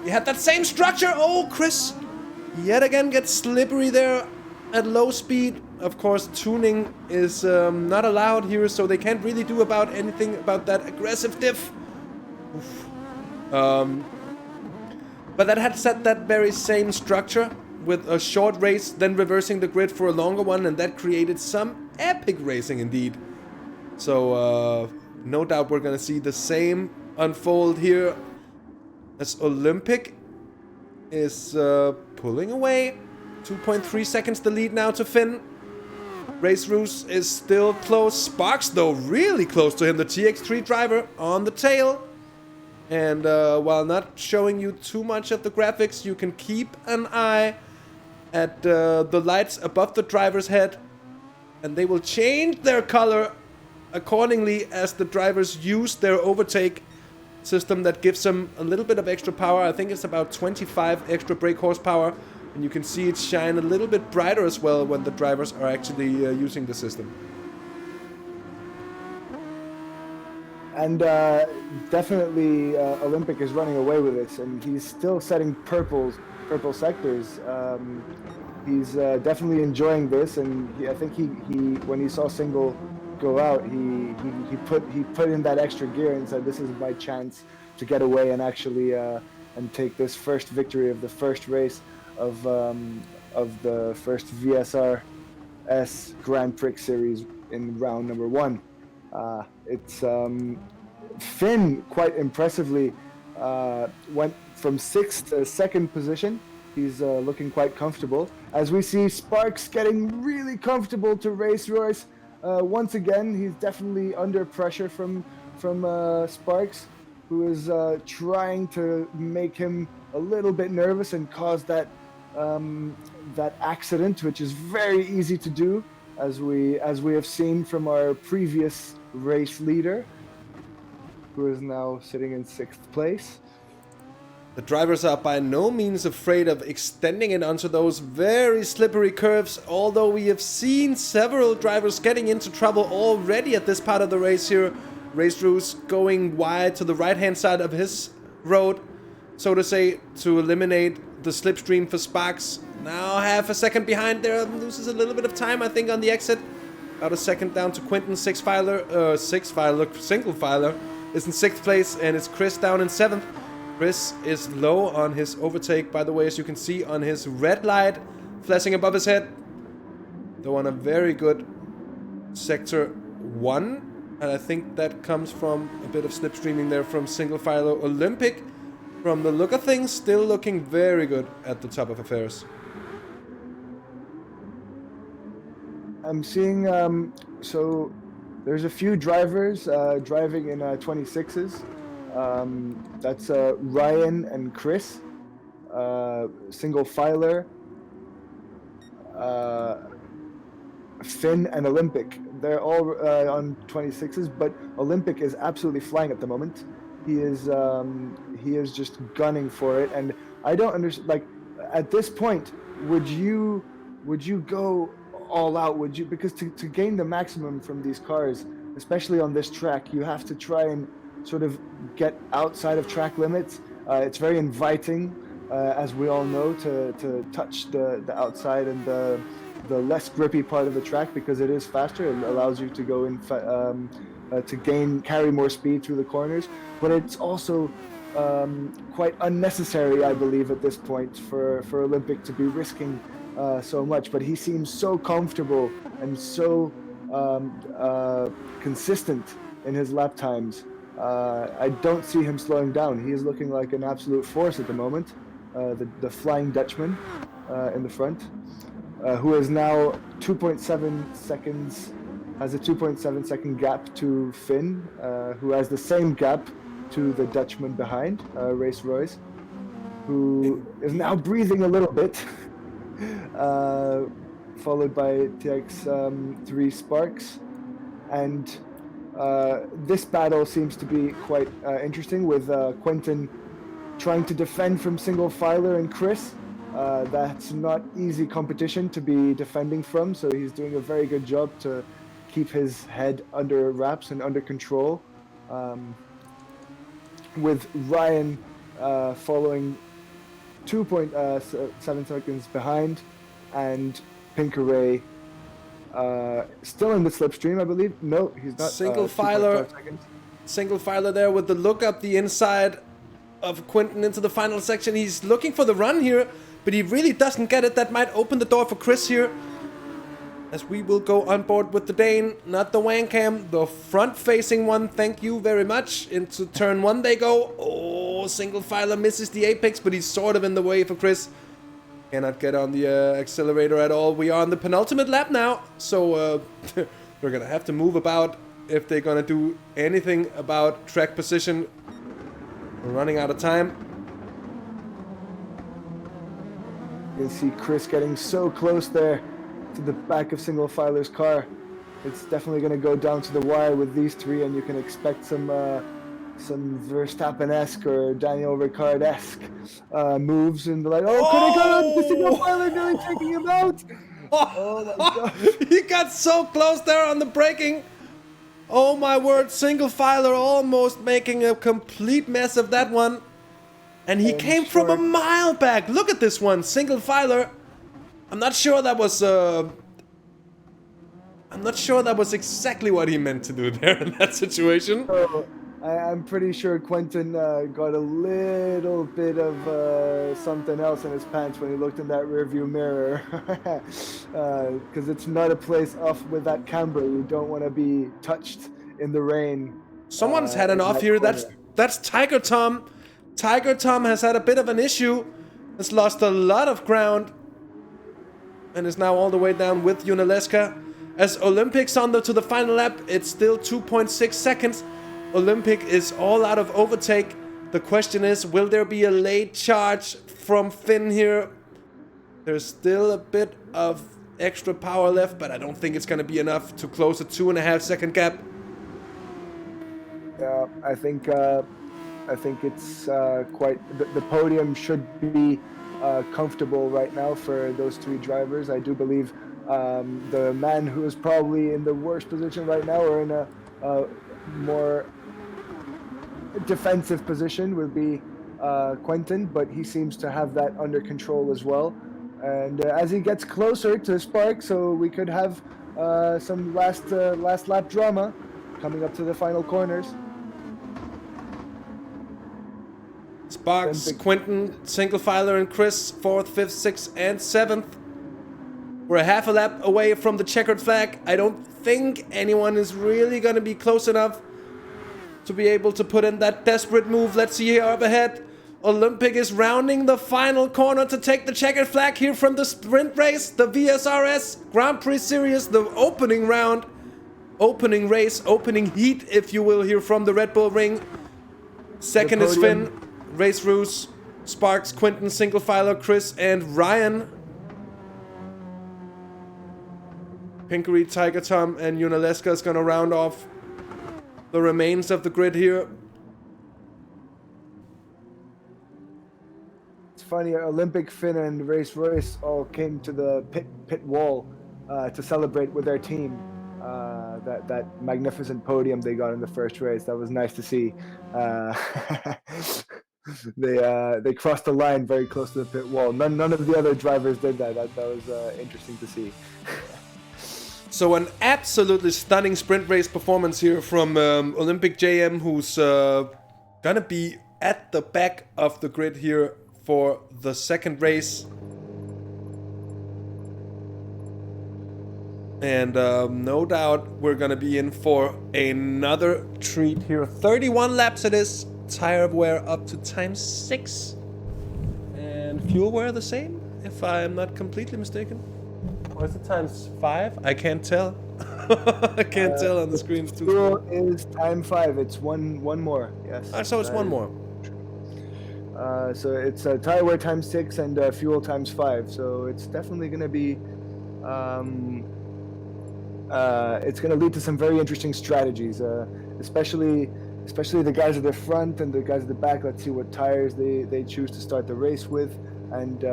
you had that same structure. Oh, Chris yet again gets slippery there at low speed. Of course, tuning is not allowed here, so they can't really do anything about that aggressive diff. But that had set that very same structure with a short race, then reversing the grid for a longer one, and that created some epic racing indeed. So no doubt we're gonna see the same unfold here, as Olympic is pulling away. 2.3 seconds the lead now to Finn. Race Roos is still close. Sparks, though, really close to him. The TX3 driver on the tail. And while not showing you too much of the graphics, you can keep an eye at the lights above the driver's head. And they will change their color accordingly as the drivers use their overtake system that gives them a little bit of extra power. I think it's about 25 extra brake horsepower. And you can see it shine a little bit brighter as well when the drivers are actually using the system. And definitely Olympic is running away with it, and he's still setting purple sectors. He's definitely enjoying this, and I think he when he saw Single go out, he put in that extra gear and said, "This is my chance to get away and actually and take this first victory of the first race of the first VSRS Grand Prix Series in round number 1." It's Finn quite impressively went from 6th to 2nd position. He's looking quite comfortable. As we see Sparks getting really comfortable to race Royce. Once again, he's definitely under pressure from Sparks, who is trying to make him a little bit nervous and cause that that accident, which is very easy to do, as we have seen from our previous race leader, who is now sitting in 6th place. The drivers are by no means afraid of extending it onto those very slippery curves, although we have seen several drivers getting into trouble already at this part of the race here. Race Roos going wide to the right-hand side of his road, so to say, to eliminate the slipstream for Sparks. Now half a second behind there, loses a little bit of time, I think, on the exit. About a second down to Quinton, single filer, is in 6th place, and it's Chris down in 7th. Chris is low on his overtake, by the way, as you can see on his red light flashing above his head. Though on a very good sector 1, and I think that comes from a bit of slipstreaming there from single filer Olympic. From the look of things, still looking very good at the top of affairs. I'm seeing, so there's a few drivers driving in 26s. That's Ryan and Chris, single filer, Finn and Olympic. They're all on 26s, but Olympic is absolutely flying at the moment. He is just gunning for it, and I don't understand. Like, at this point, would you go all out? Would you, because to gain the maximum from these cars, especially on this track, you have to try and sort of get outside of track limits. It's very inviting, as we all know, to touch the outside and the less grippy part of the track, because it is faster. It allows you to go in to carry more speed through the corners, but it's also quite unnecessary, I believe, at this point for Olympic to be risking so much. But he seems so comfortable and so consistent in his lap times. I don't see him slowing down. He is looking like an absolute force at the moment. The Flying Dutchman in the front, who is now 2.7 seconds, has a 2.7 second gap to Finn, who has the same gap to the Dutchman behind, Race Royce, who is now breathing a little bit, followed by TX3 Sparks. And this battle seems to be quite interesting, with Quentin trying to defend from single filer and Chris. That's not easy competition to be defending from, so he's doing a very good job to keep his head under wraps and under control. With Ryan following 2.7 seconds behind, and Pinkeray still in the slipstream, I believe. No, he's not. Single filer there with the look up the inside of Quinton into the final section. He's looking for the run here, but he really doesn't get it. That might open the door for Chris here, as we will go on board with the Dane, not the Wancam, the front-facing one. Thank you very much. Into turn 1 they go. Oh, single filer misses the apex, but he's sort of in the way for Chris. Cannot get on the accelerator at all. We are on the penultimate lap now, so we're gonna have to move about if they're gonna do anything about track position. We're running out of time. You can see Chris getting so close there to the back of single filer's car. It's definitely going to go down to the wire with these three, and you can expect some Verstappen-esque or Daniel Ricciardo-esque moves in the line. Oh, could have gone the single filer, nearly taking him out. Oh my God. He got so close there on the braking. Oh my word, single filer almost making a complete mess of that one. And he came from a mile back. Look at this one, single filer. I'm not sure that was I'm not sure that was exactly what he meant to do there in that situation. So, I'm pretty sure Quentin got a little bit of something else in his pants when he looked in that rearview mirror, because it's not a place off with that camber. You don't want to be touched in the rain. Someone's had an off here. Corner. That's Tiger Tom. Tiger Tom has had a bit of an issue. Has lost a lot of ground. And is now all the way down with Junaleska. As Olympic's on to the final lap, it's still 2.6 seconds. Olympic is all out of overtake. The question is, will there be a late charge from Finn here? There's still a bit of extra power left, but I don't think it's going to be enough to close a 2.5 second gap. Yeah, I think it's quite. The podium should be comfortable right now for those three drivers. I do believe the man who is probably in the worst position right now, or in a more defensive position, would be Quentin, but he seems to have that under control as well. And as he gets closer to Spark, so we could have some last lap drama coming up to the final corners. Sparks, Quentin, single filer, and Chris 4th, 5th, 6th, and 7th. We're a half a lap away from the checkered flag. I don't think anyone is really going to be close enough to be able to put in that desperate move. Let's see here up ahead. Olympic is rounding the final corner to take the checkered flag here from the sprint race. The VSRS Grand Prix Series, the opening round. Opening race, opening heat, if you will, here from the Red Bull Ring. Second is Finn, Race Roos, Sparks, Quentin, single filer, Chris, and Ryan. Pinkery, Tiger Tom, and Junaleska is going to round off the remains of the grid here. It's funny, Olympic, Finn, and Race Royce all came to the pit wall to celebrate with their team. That magnificent podium they got in the first race. That was nice to see. They crossed the line very close to the pit wall. None of the other drivers did that. That was interesting to see. So an absolutely stunning sprint race performance here from Olympic JM, who's gonna be at the back of the grid here for the second race. And no doubt we're gonna be in for another treat here. 31 laps it is. Tire wear up to ×6. And fuel wear the same, if I'm not completely mistaken. Or is it ×5? I can't tell. I can't tell on the screen. It's too fuel small. is ×5. It's one more. Yes. So it's one more. So it's tire wear ×6 and fuel ×5. So it's definitely going to be. It's going to lead to some very interesting strategies, especially the guys at the front and the guys at the back. Let's see what tires they choose to start the race with. And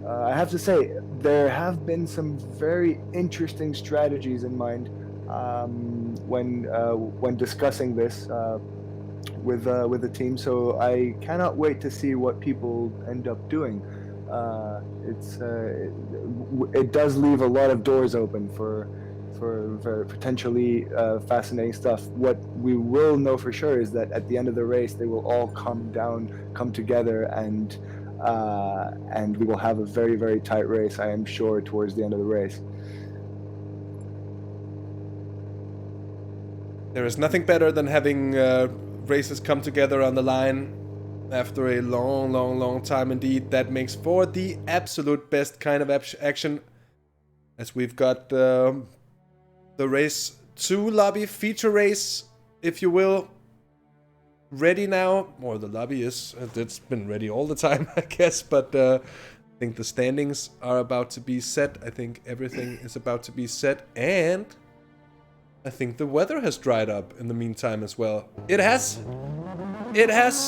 I have to say, there have been some very interesting strategies in mind when discussing this with the team. So I cannot wait to see what people end up doing. It does leave a lot of doors open for potentially fascinating stuff. What we will know for sure is that at the end of the race, they will all come together, and we will have a very, very tight race, I am sure, towards the end of the race. There is nothing better than having races come together on the line after a long time indeed. That makes for the absolute best kind of action, as we've got the race 2 lobby feature race, if you will, ready now. Or the lobby it's been ready all the time, I guess, but I think the standings are about to be set. I think everything is about to be set, and I think the weather has dried up in the meantime as well. It has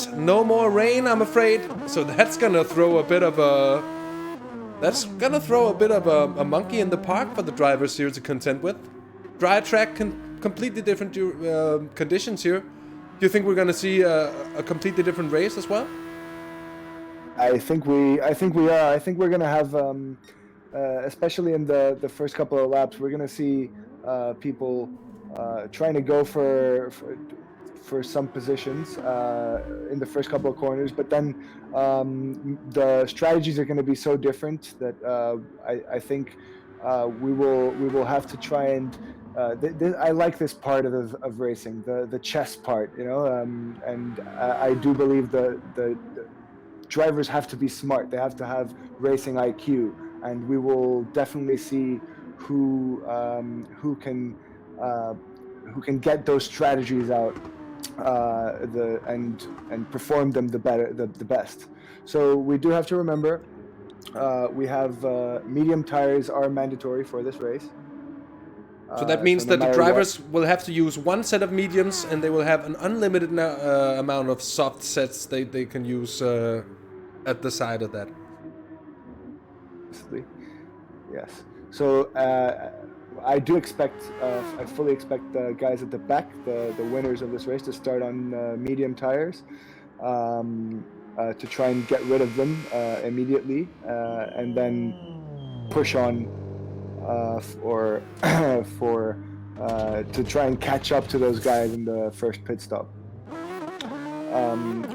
no more rain, I'm afraid, so that's gonna throw a bit of a monkey in the park for the drivers here to contend with. Dry track, completely different conditions here. Do you think we're gonna see a completely different race as well? I think we are. I think we're gonna have especially in the first couple of laps, we're going to see people trying to go for some positions in the first couple of corners, but then the strategies are going to be so different that I think we will have to try and I like this part of racing, the chess part, you know, and I do believe the drivers have to be smart. They have to have racing IQ, and we will definitely see who can get those strategies out and perform them the best. So we do have to remember we have medium tires are mandatory for this race. So that means that the drivers will have to use one set of mediums, and they will have an unlimited amount of soft sets they can use at the side of that. Yes. So I do expect, I fully expect the guys at the back, the winners of this race, to start on medium tires, to try and get rid of them immediately, and then push on to try and catch up to those guys in the first pit stop.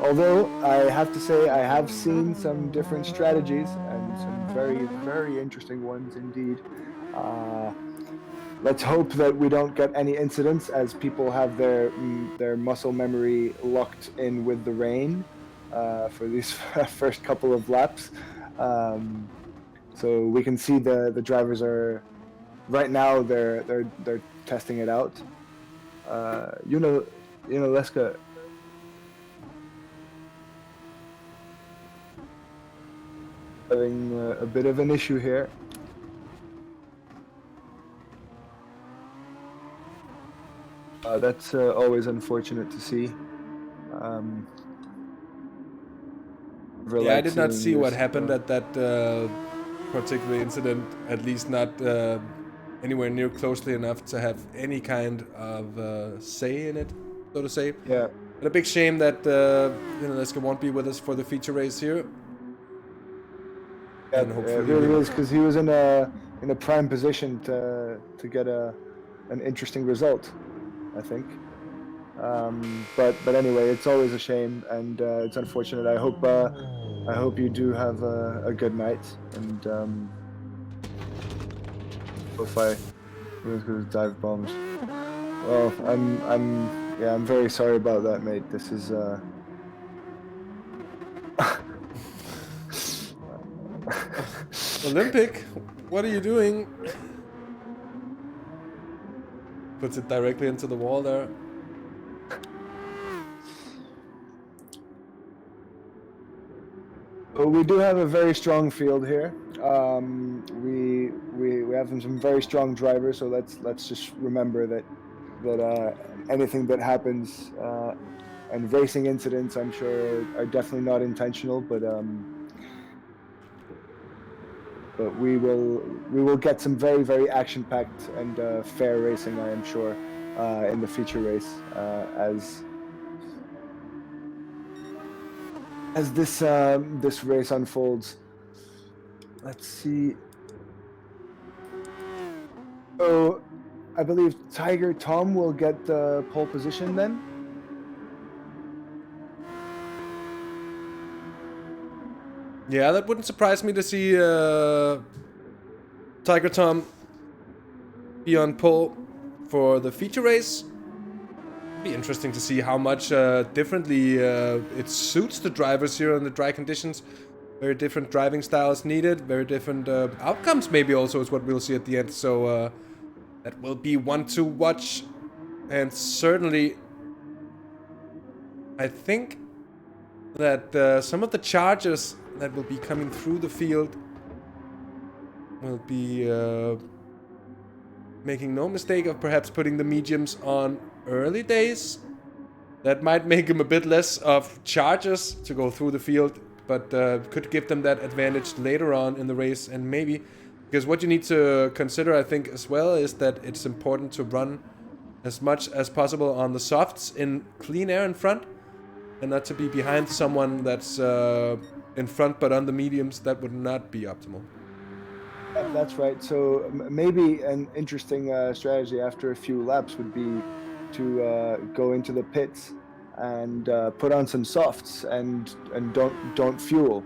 Although I have to say I have seen some different strategies and some very, very interesting ones indeed. Let's hope that we don't get any incidents as people have their muscle memory locked in with the rain for these first couple of laps. So we can see the drivers are right now they're testing it out. Leska. Having a bit of an issue here. That's always unfortunate to see. Yeah, I did not see what happened at that particular incident, at least not anywhere near closely enough to have any kind of say in it, so to say. Yeah. But a big shame that Leska won't be with us for the feature race here. Yeah, it really is, because he was in a prime position to get an interesting result, I think. But anyway, it's always a shame, and it's unfortunate. I hope you do have a good night, and if I was going to dive bombs. Well, I'm very sorry about that, mate. This is Olympic, what are you doing? Puts it directly into the wall there. Well, we do have a very strong field here. We have some very strong drivers, so let's just remember that anything that happens and racing incidents, I'm sure, are definitely not intentional, but we will get some very, very action-packed and fair racing, I am sure, in the feature race as this race unfolds. Let's see. So I believe Tiger Tom will get the pole position then. Yeah, that wouldn't surprise me to see Tiger Tom be on pole for the feature race. Be interesting to see how much differently it suits the drivers here in the dry conditions. Very different driving styles needed, very different outcomes maybe also is what we'll see at the end. So that will be one to watch, and certainly I think that some of the charges that will be coming through the field will be making no mistake of perhaps putting the mediums on early days. That might make them a bit less of charges to go through the field, but could give them that advantage later on in the race. And maybe, because what you need to consider, I think, as well, is that it's important to run as much as possible on the softs in clean air in front, and not to be behind someone that's in front but on the mediums. That would not be optimal. That's right. So maybe an interesting strategy after a few laps would be to go into the pits and put on some softs and don't fuel.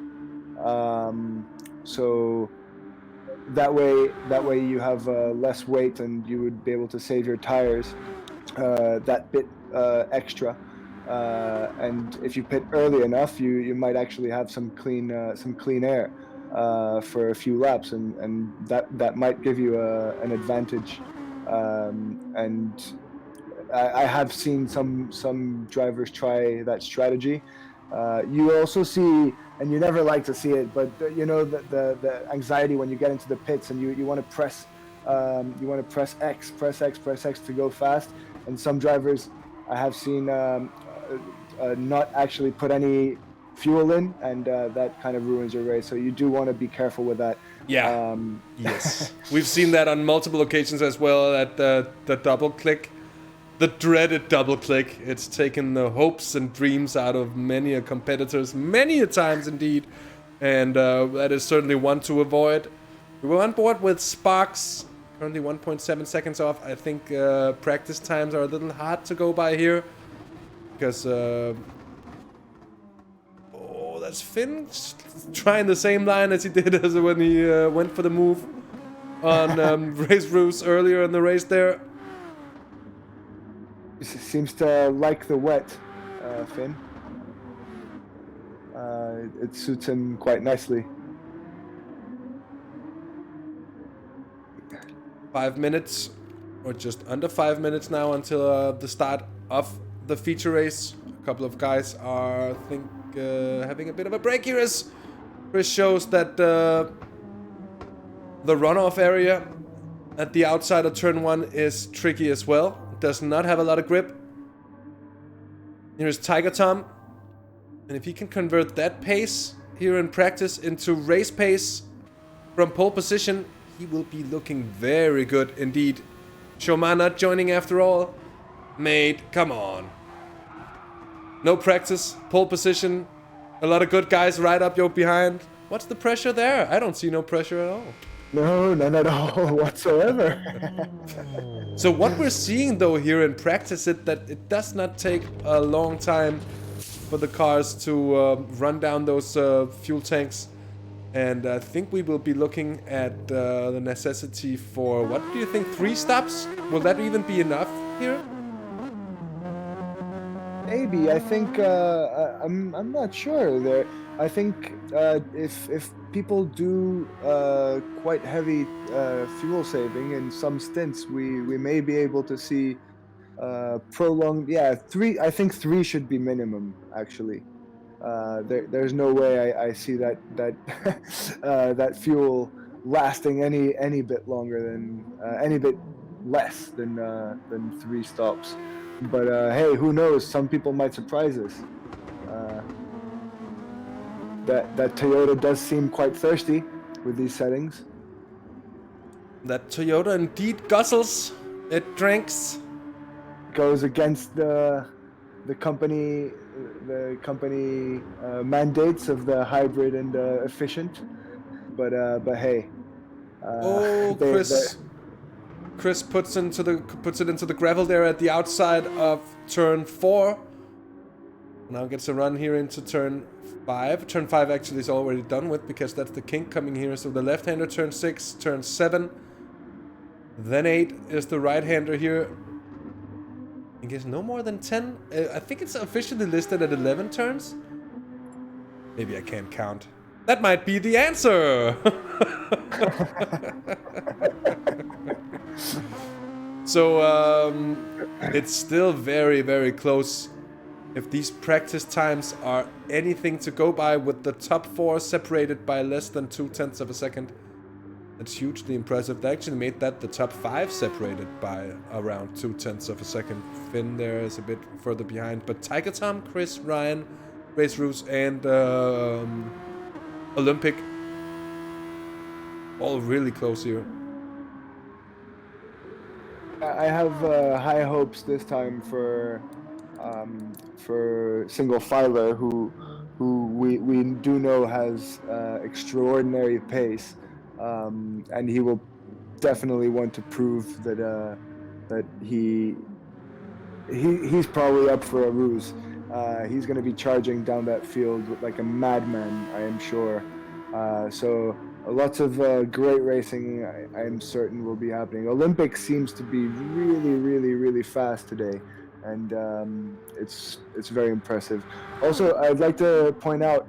So that way you have less weight and you would be able to save your tires that bit extra. And if you pit early enough, you might actually have some clean air for a few laps, and that might give you an advantage. And I have seen some drivers try that strategy. You also see, and you never like to see it, but you know the anxiety when you get into the pits and you want to press press X to go fast. And some drivers I have seen not actually put any fuel in, and that kind of ruins your race. So you do want to be careful with that. Yeah. Yes. We've seen that on multiple occasions as well, at the double click. The dreaded double click. It's taken the hopes and dreams out of many a competitors, many a times indeed. And that is certainly one to avoid. We were on board with Sparks, currently 1.7 seconds off. I think practice times are a little hard to go by here. Because, that's Finn trying the same line as he did as when he went for the move on Race Roos earlier in the race there. Seems to like the wet, Finn. It suits him quite nicely. 5 minutes, or just under 5 minutes now until the start of the feature race. A couple of guys are, I think, having a bit of a break here as Chris shows that the runoff area at the outside of turn 1 is tricky as well. Does not have a lot of grip. Here's Tiger Tom. And if he can convert that pace here in practice into race pace from pole position, he will be looking very good indeed. Shoma not joining after all. Mate, come on. No practice, pole position. A lot of good guys right up your behind. What's the pressure there? I don't see no pressure at all. No, none at all whatsoever. So what we're seeing though here in practice is that it does not take a long time for the cars to run down those fuel tanks. And I think we will be looking at the necessity for, what do you think, 3 stops? Will that even be enough here? Maybe. I think I'm not sure there. I think if people do quite heavy fuel saving in some stints, we may be able to see prolonged. Yeah, 3. I think 3 should be minimum actually. There's no way I see that that fuel lasting any bit longer than any bit less than 3 stops. But hey, who knows? Some people might surprise us. That Toyota does seem quite thirsty with these settings. That Toyota indeed guzzles. It drinks. Goes against the company mandates of the hybrid and efficient. But hey. Chris puts it into the gravel there at the outside of turn 4. Now gets a run here into turn 5. Turn 5 actually is already done with because that's the kink coming here. So the left-hander, turn 6, turn 7. Then 8 is the right-hander here. I guess no more than 10. I think it's officially listed at 11 turns. Maybe I can't count. That might be the answer. So it's still very, very close. If these practice times are anything to go by, with the top 4 separated by less than 0.2 of a second, that's hugely impressive. They actually made that the top 5 separated by around 0.2 of a second. Finn there is a bit further behind, but Tiger Tom, Chris, Ryan, Race Roos, and Olympic all really close here. I have high hopes this time for Single Filer, who we do know has extraordinary pace, and he will definitely want to prove that he's probably up for a ruse. He's going to be charging down that field like a madman, I am sure. So lots of great racing, I am certain, will be happening. Olympic seems to be really, really, really fast today, and it's very impressive. Also, I'd like to point out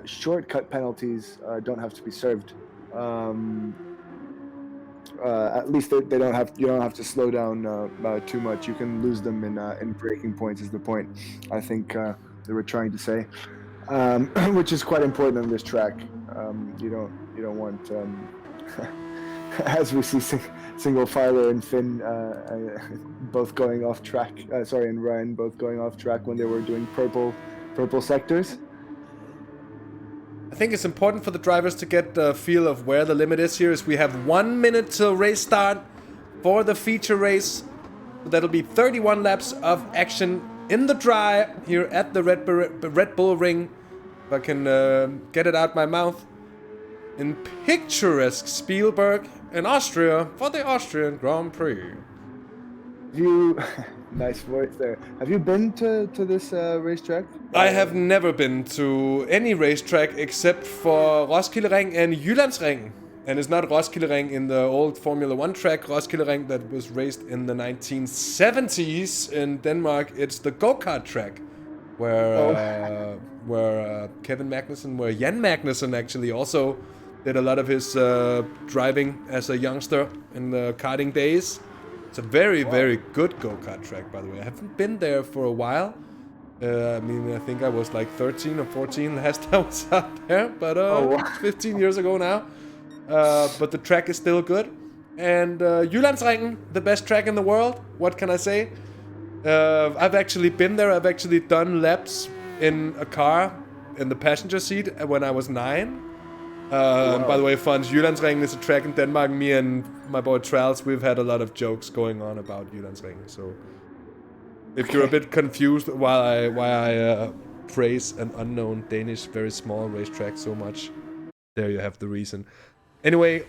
shortcut penalties don't have to be served. At least they don't have. You don't have to slow down too much. You can lose them in braking points. Is the point I think they were trying to say, which is quite important on this track. You don't want, as we see single filer and Finn both going off track. And Ryan both going off track when they were doing purple sectors. I think it's important for the drivers to get the feel of where the limit is here, as we have 1 minute till race start for the feature race. That'll be 31 laps of action in the dry here at the Red Bull Ring. If I can get it out my mouth. In picturesque Spielberg in Austria for the Austrian Grand Prix. Nice voice there. Have you been to this racetrack? I have never been to any racetrack except for Roskilde Ring and Jyllandsring. And it's not Roskilde Ring in the old Formula 1 track, Roskilde Ring that was raced in the 1970s in Denmark. It's the go-kart track where Kevin Magnussen, where Jan Magnussen actually also did a lot of his driving as a youngster in the karting days. It's a very, very good go-kart track, by the way. I haven't been there for a while. I think I was like 13 or 14 last time I was out there. But 15 years ago now. But the track is still good. And Jyllandsringen, the best track in the world. What can I say? I've actually been there. I've actually done laps in a car in the passenger seat when I was 9. By the way, Fons, Jyllandsringen is a track in Denmark. Me and my boy Trals, we've had a lot of jokes going on about Jyllandsringen. So, if you're a bit confused why I praise an unknown Danish, very small racetrack so much, there you have the reason. Anyway,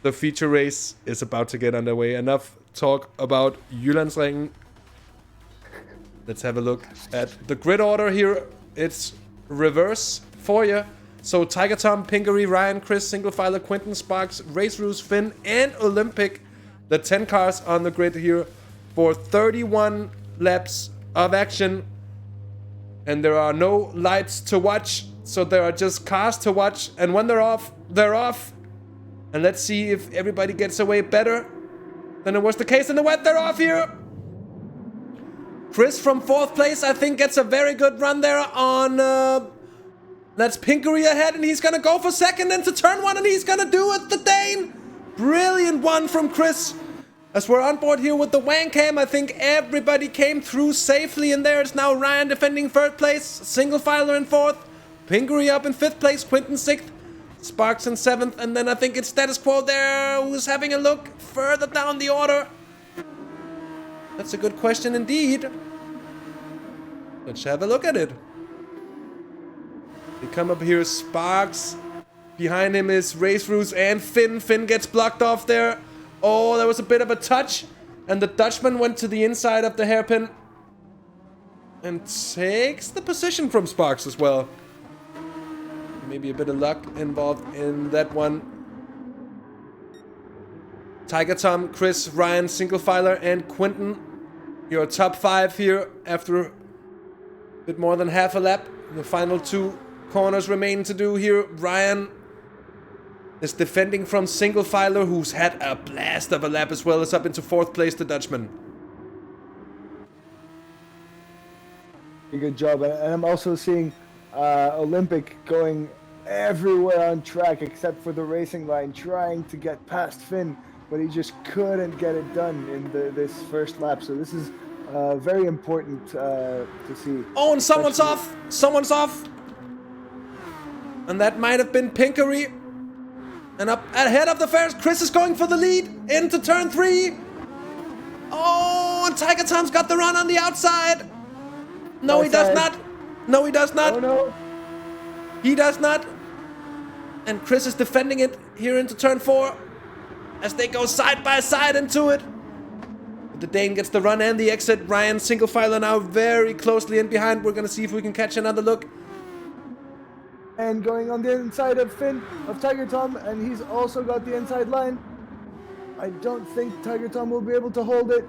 the feature race is about to get underway. Enough talk about Jyllandsringen. Let's have a look at the grid order here. It's reverse for you. So Tiger Tom, Pinkery, Ryan, Chris, Single Filer, Quinton, Sparks, Race Ruse, Finn, and Olympic. The 10 cars on the grid here for 31 laps of action. And there are no lights to watch, so there are just cars to watch. And when they're off, they're off. And let's see if everybody gets away better than it was the case in the wet. They're off here. Chris from 4th place, I think, gets a very good run there on... That's Pinkery ahead, and he's gonna go for 2nd into turn 1, and he's gonna do it, the Dane! Brilliant one from Chris. As we're on board here with the Wang Cam, I think everybody came through safely in there. It's now Ryan defending 3rd place, Single Filer in 4th, Pinkery up in 5th place, Quinton 6th, Sparks in 7th, and then I think it's Status Quo there, who's having a look further down the order. That's a good question indeed. Let's have a look at it. They come up here, Sparks. Behind him is Race Ruse and Finn. Finn gets blocked off there. Oh, there was a bit of a touch. And the Dutchman went to the inside of the hairpin. And takes the position from Sparks as well. Maybe a bit of luck involved in that one. Tiger Tom, Chris, Ryan, Single Filer, and Quinton. Your top 5 here after a bit more than half a lap. The final 2 corners remain to do here. Ryan is defending from Single Filer, who's had a blast of a lap as well as up into 4th place, the Dutchman. Good job. And I'm also seeing Olympic going everywhere on track except for the racing line, trying to get past Finn, but he just couldn't get it done in this first lap. So this is very important to see. Oh, and someone's off! Someone's off! And that might have been Pinkery. And up ahead of the first, Chris is going for the lead into turn 3. Oh, and Tiger Tom's got the run on the outside. No, he does not. No, he does not. Oh, no. He does not. And Chris is defending it here into turn 4 as they go side by side into it. The Dane gets the run and the exit. Ryan single filer now very closely in behind. We're going to see if we can catch another look. And going on the inside of Finn, of Tiger Tom, and he's also got the inside line. I don't think Tiger Tom will be able to hold it.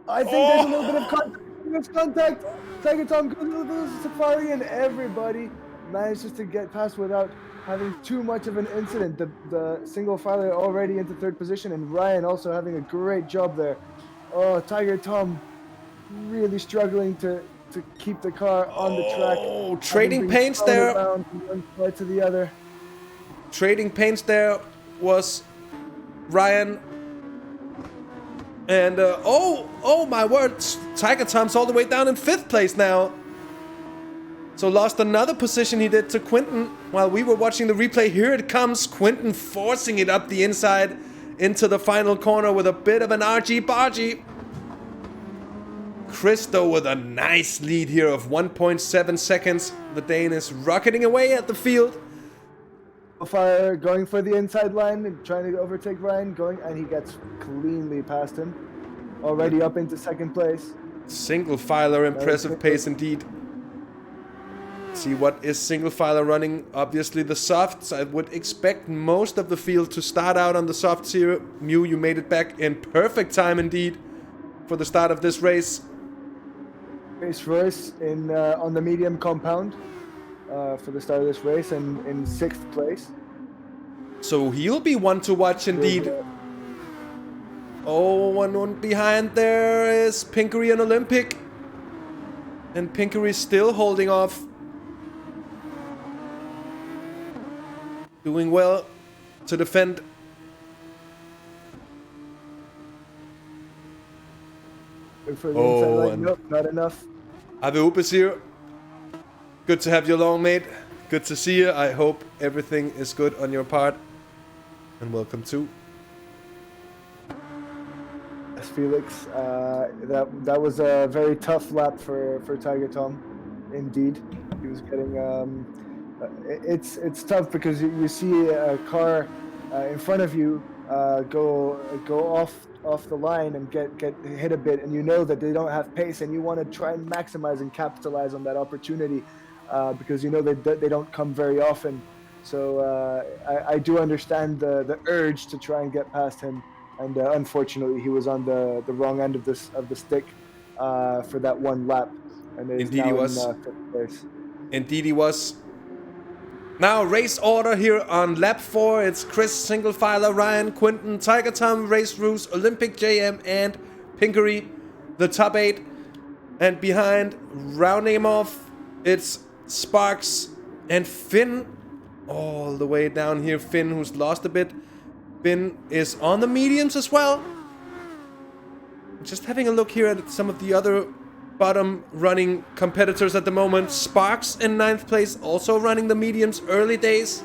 I think there's a little bit of contact. Tiger Tom goes a little bit of safari, and everybody manages to get past without having too much of an incident. The single filer already into 3rd position, and Ryan also having a great job there. Oh, Tiger Tom really struggling to keep the car on the track. Oh, trading paints there. From one side to the other. Trading paints there was Ryan. And, oh my word, Tiger Tom's all the way down in 5th place now. So lost another position he did to Quinton while we were watching the replay. Here it comes, Quinton forcing it up the inside into the final corner with a bit of an argy-bargy. Chris, though, with a nice lead here of 1.7 seconds. The Dane is rocketing away at the field. Fire going for the inside line and trying to overtake Ryan, and he gets cleanly past him. Already up into 2nd place. Single filer, impressive pace indeed. See what is single filer running. Obviously the softs. I would expect most of the field to start out on the softs here. Mew, you made it back in perfect time indeed for the start of this race. Race Royce in on the medium compound for the start of this race, and in 6th place. So he'll be one to watch indeed. Oh, one behind there is Pinkery and Olympic. And Pinkery still holding off. Doing well to defend. Oh, nope, not enough. Ave Upes here. Good to have you along, mate. Good to see you. I hope everything is good on your part. And welcome to. Yes, Felix. That was a very tough lap for Tiger Tom. Indeed, he was getting. It's tough because you see a car in front of you go off the line and get hit a bit, and you know that they don't have pace, and you want to try and maximize and capitalize on that opportunity because you know they don't come very often. So I do understand the urge to try and get past him, and unfortunately he was on the wrong end of the stick for that one lap, and indeed he was. In 5th place. Indeed he was. Now race order here on lap 4. It's Chris, single filer, Ryan, Quinton, Tiger Tom, Race Roos, Olympic JM, and Pinkery, the top 8. And behind, rounding him off, it's Sparks and Finn. All the way down here, Finn, who's lost a bit. Finn is on the mediums as well. Just having a look here at some of the other bottom running competitors at the moment. Sparks in 9th place, also running the mediums, early days.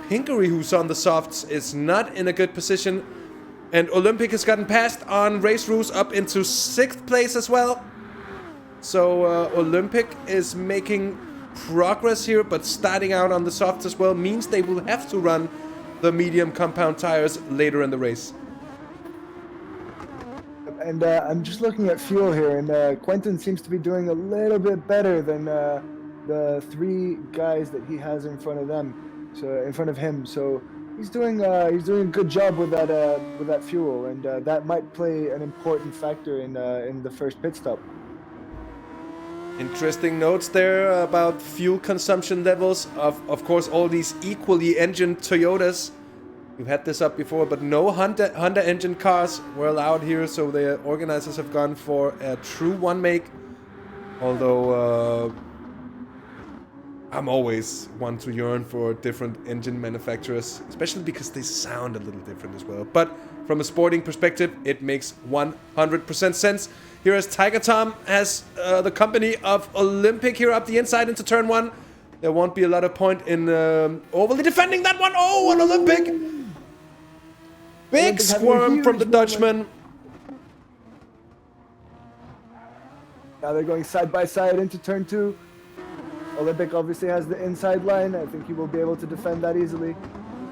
Pinkery, who's on the softs, is not in a good position. And Olympic has gotten passed on race rules up into 6th place as well. So Olympic is making progress here, but starting out on the softs as well means they will have to run the medium compound tires later in the race. And I'm just looking at fuel here, and Quentin seems to be doing a little bit better than the 3 guys that he has in front of him. So he's doing a good job with that fuel, and that might play an important factor in the first pit stop. Interesting notes there about fuel consumption levels of course all these equally engined Toyotas. We've had this up before, but no Honda engine cars were allowed here, so the organizers have gone for a true one make. Although I'm always one to yearn for different engine manufacturers, especially because they sound a little different as well. But from a sporting perspective, it makes 100% sense. Here as Tiger Tom has the company of Olympic here up the inside into turn 1. There won't be a lot of point in overly defending that one. Oh, an Olympic! Big squirm from the Dutchman. Now they're going side by side into turn 2. Olympic obviously has the inside line. I think he will be able to defend that easily.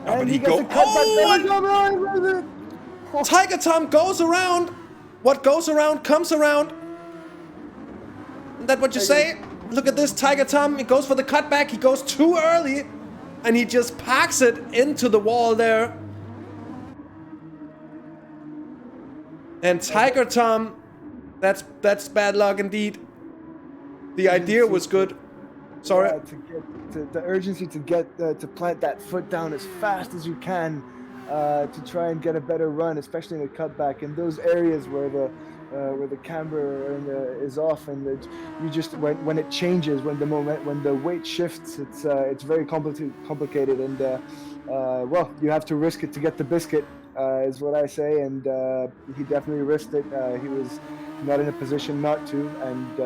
but And he he gets go- a cutback. Oh, Tiger Tom goes around. What goes around comes around. Isn't that what you say? Look at this Tiger Tom. He goes for the cutback. He goes too early. And he just parks it into the wall there. And Tiger Tom, that's bad luck indeed. The idea was good. Sorry. Yeah, to get the urgency to get to plant that foot down as fast as you can to try and get a better run, especially in the cutback in those areas where the camber is off, and you just when it changes, when the weight shifts, it's very complicated, and well, you have to risk it to get the biscuit, is what I say, and he definitely risked it. He was not in a position not to, and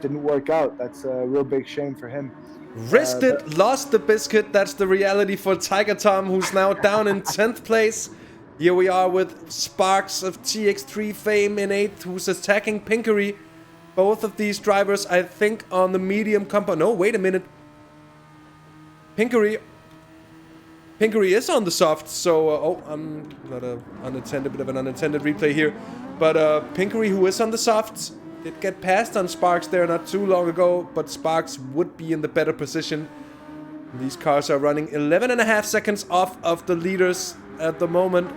didn't work out. That's a real big shame for him. Risked it, lost the biscuit. That's the reality for Tiger Tom, who's now down in 10th place. Here we are with Sparks of TX3 fame in 8th, who's attacking Pinkery. Both of these drivers, I think, on the medium compo. No, wait a minute. Pinkery is on the soft, so I'm not a bit of an unintended replay here. But Pinkery, who is on the softs, did get passed on Sparks there not too long ago, but Sparks would be in the better position. These cars are running 11.5 seconds off of the leaders at the moment.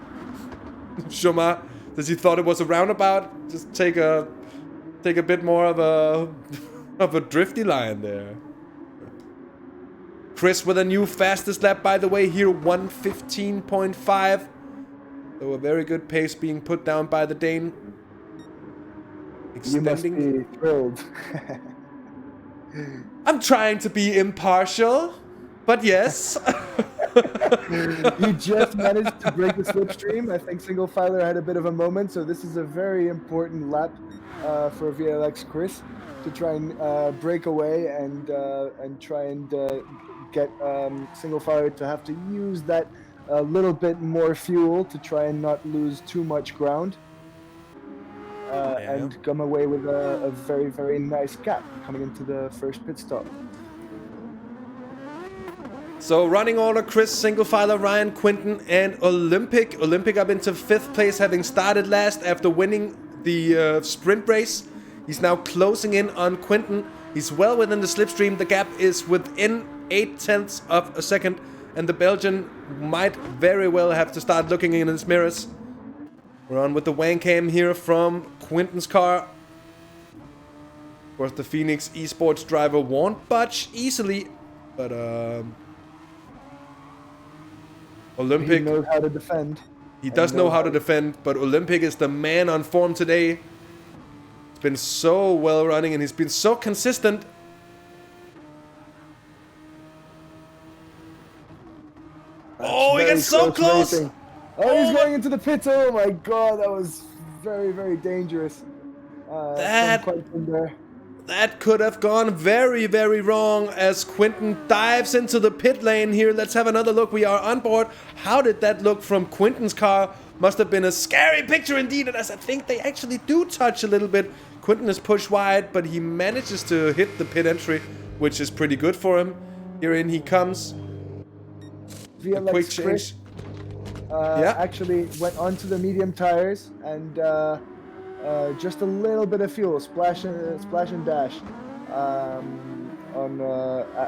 Shoma, does he thought it was a roundabout? Just take a bit more of a drifty line there. Chris with a new fastest lap, by the way, here 1:15.5. So a very good pace being put down by the Dane. Extending. You must be thrilled. I'm trying to be impartial, but yes. He just managed to break the slipstream. I think Single Filer had a bit of a moment, so this is a very important lap for VLX Chris to try and break away and try and get Single Filer to have to use that a little bit more fuel to try and not lose too much ground. And come away with a very, very nice gap coming into the first pit stop. So running order, Chris, Single Filer, Ryan, Quinton, and Olympic. Olympic up into 5th place, having started last after winning the sprint race. He's now closing in on Quinton. He's well within the slipstream. The gap is within 0.8 of a second. And the Belgian might very well have to start looking in his mirrors. We're on with the wang cam here from Quinton's car. Of course, the Phoenix eSports driver won't budge easily, but Olympic... He knows how to defend. He does know how to defend, but Olympic is the man on form today. He's been so well running and he's been so consistent. Oh, he gets so close! Racing. Oh, he's going into the pits. Oh my god, that was very, very dangerous. That could have gone very, very wrong as Quinton dives into the pit lane here. Let's have another look. We are on board. How did that look from Quinton's car? Must have been a scary picture indeed, and as I think they actually do touch a little bit. Quinton is pushed wide, but he manages to hit the pit entry, which is pretty good for him. Here in he comes. VLX a quick change. Actually went onto the medium tires and just a little bit of fuel, splash and dash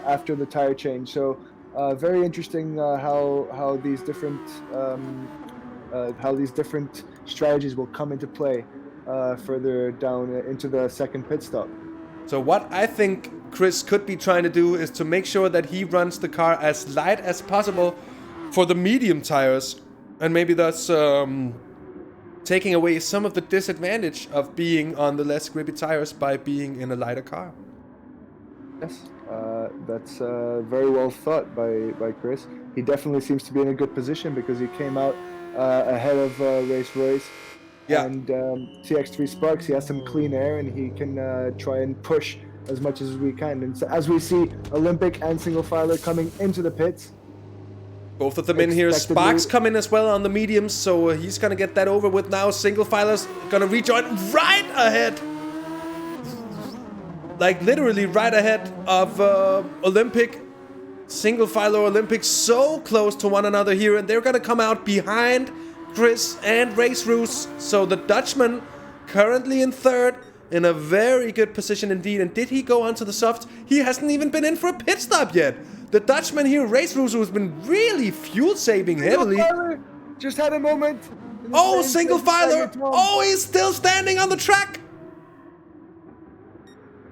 after the tire change. So very interesting how these different strategies will come into play further down into the second pit stop. So what I think Chris could be trying to do is to make sure that he runs the car as light as possible for the medium tires, and maybe thus taking away some of the disadvantage of being on the less grippy tires by being in a lighter car. Yes, that's very well thought by Chris. He definitely seems to be in a good position because he came out ahead of Race Royce. Yeah. And TX3 Sparks, he has some clean air and he can try and push as much as we can. And so as we see Olympic and Single Filer coming into the pits. Both of them in here. Sparks come in as well on the mediums, so he's going to get that over with now. Single Filer's going to rejoin right ahead. like literally right ahead of Olympic. Single filer Olympic so close to one another here, and they're gonna come out behind Chris and Race Roos. So the Dutchman currently in third, in a very good position indeed. And did he go onto the softs? He hasn't even been in for a pit stop yet. The Dutchman here, Race Roos, who's been really fuel saving heavily. Just had a moment. Oh, single filer! Oh, he's still standing on the track!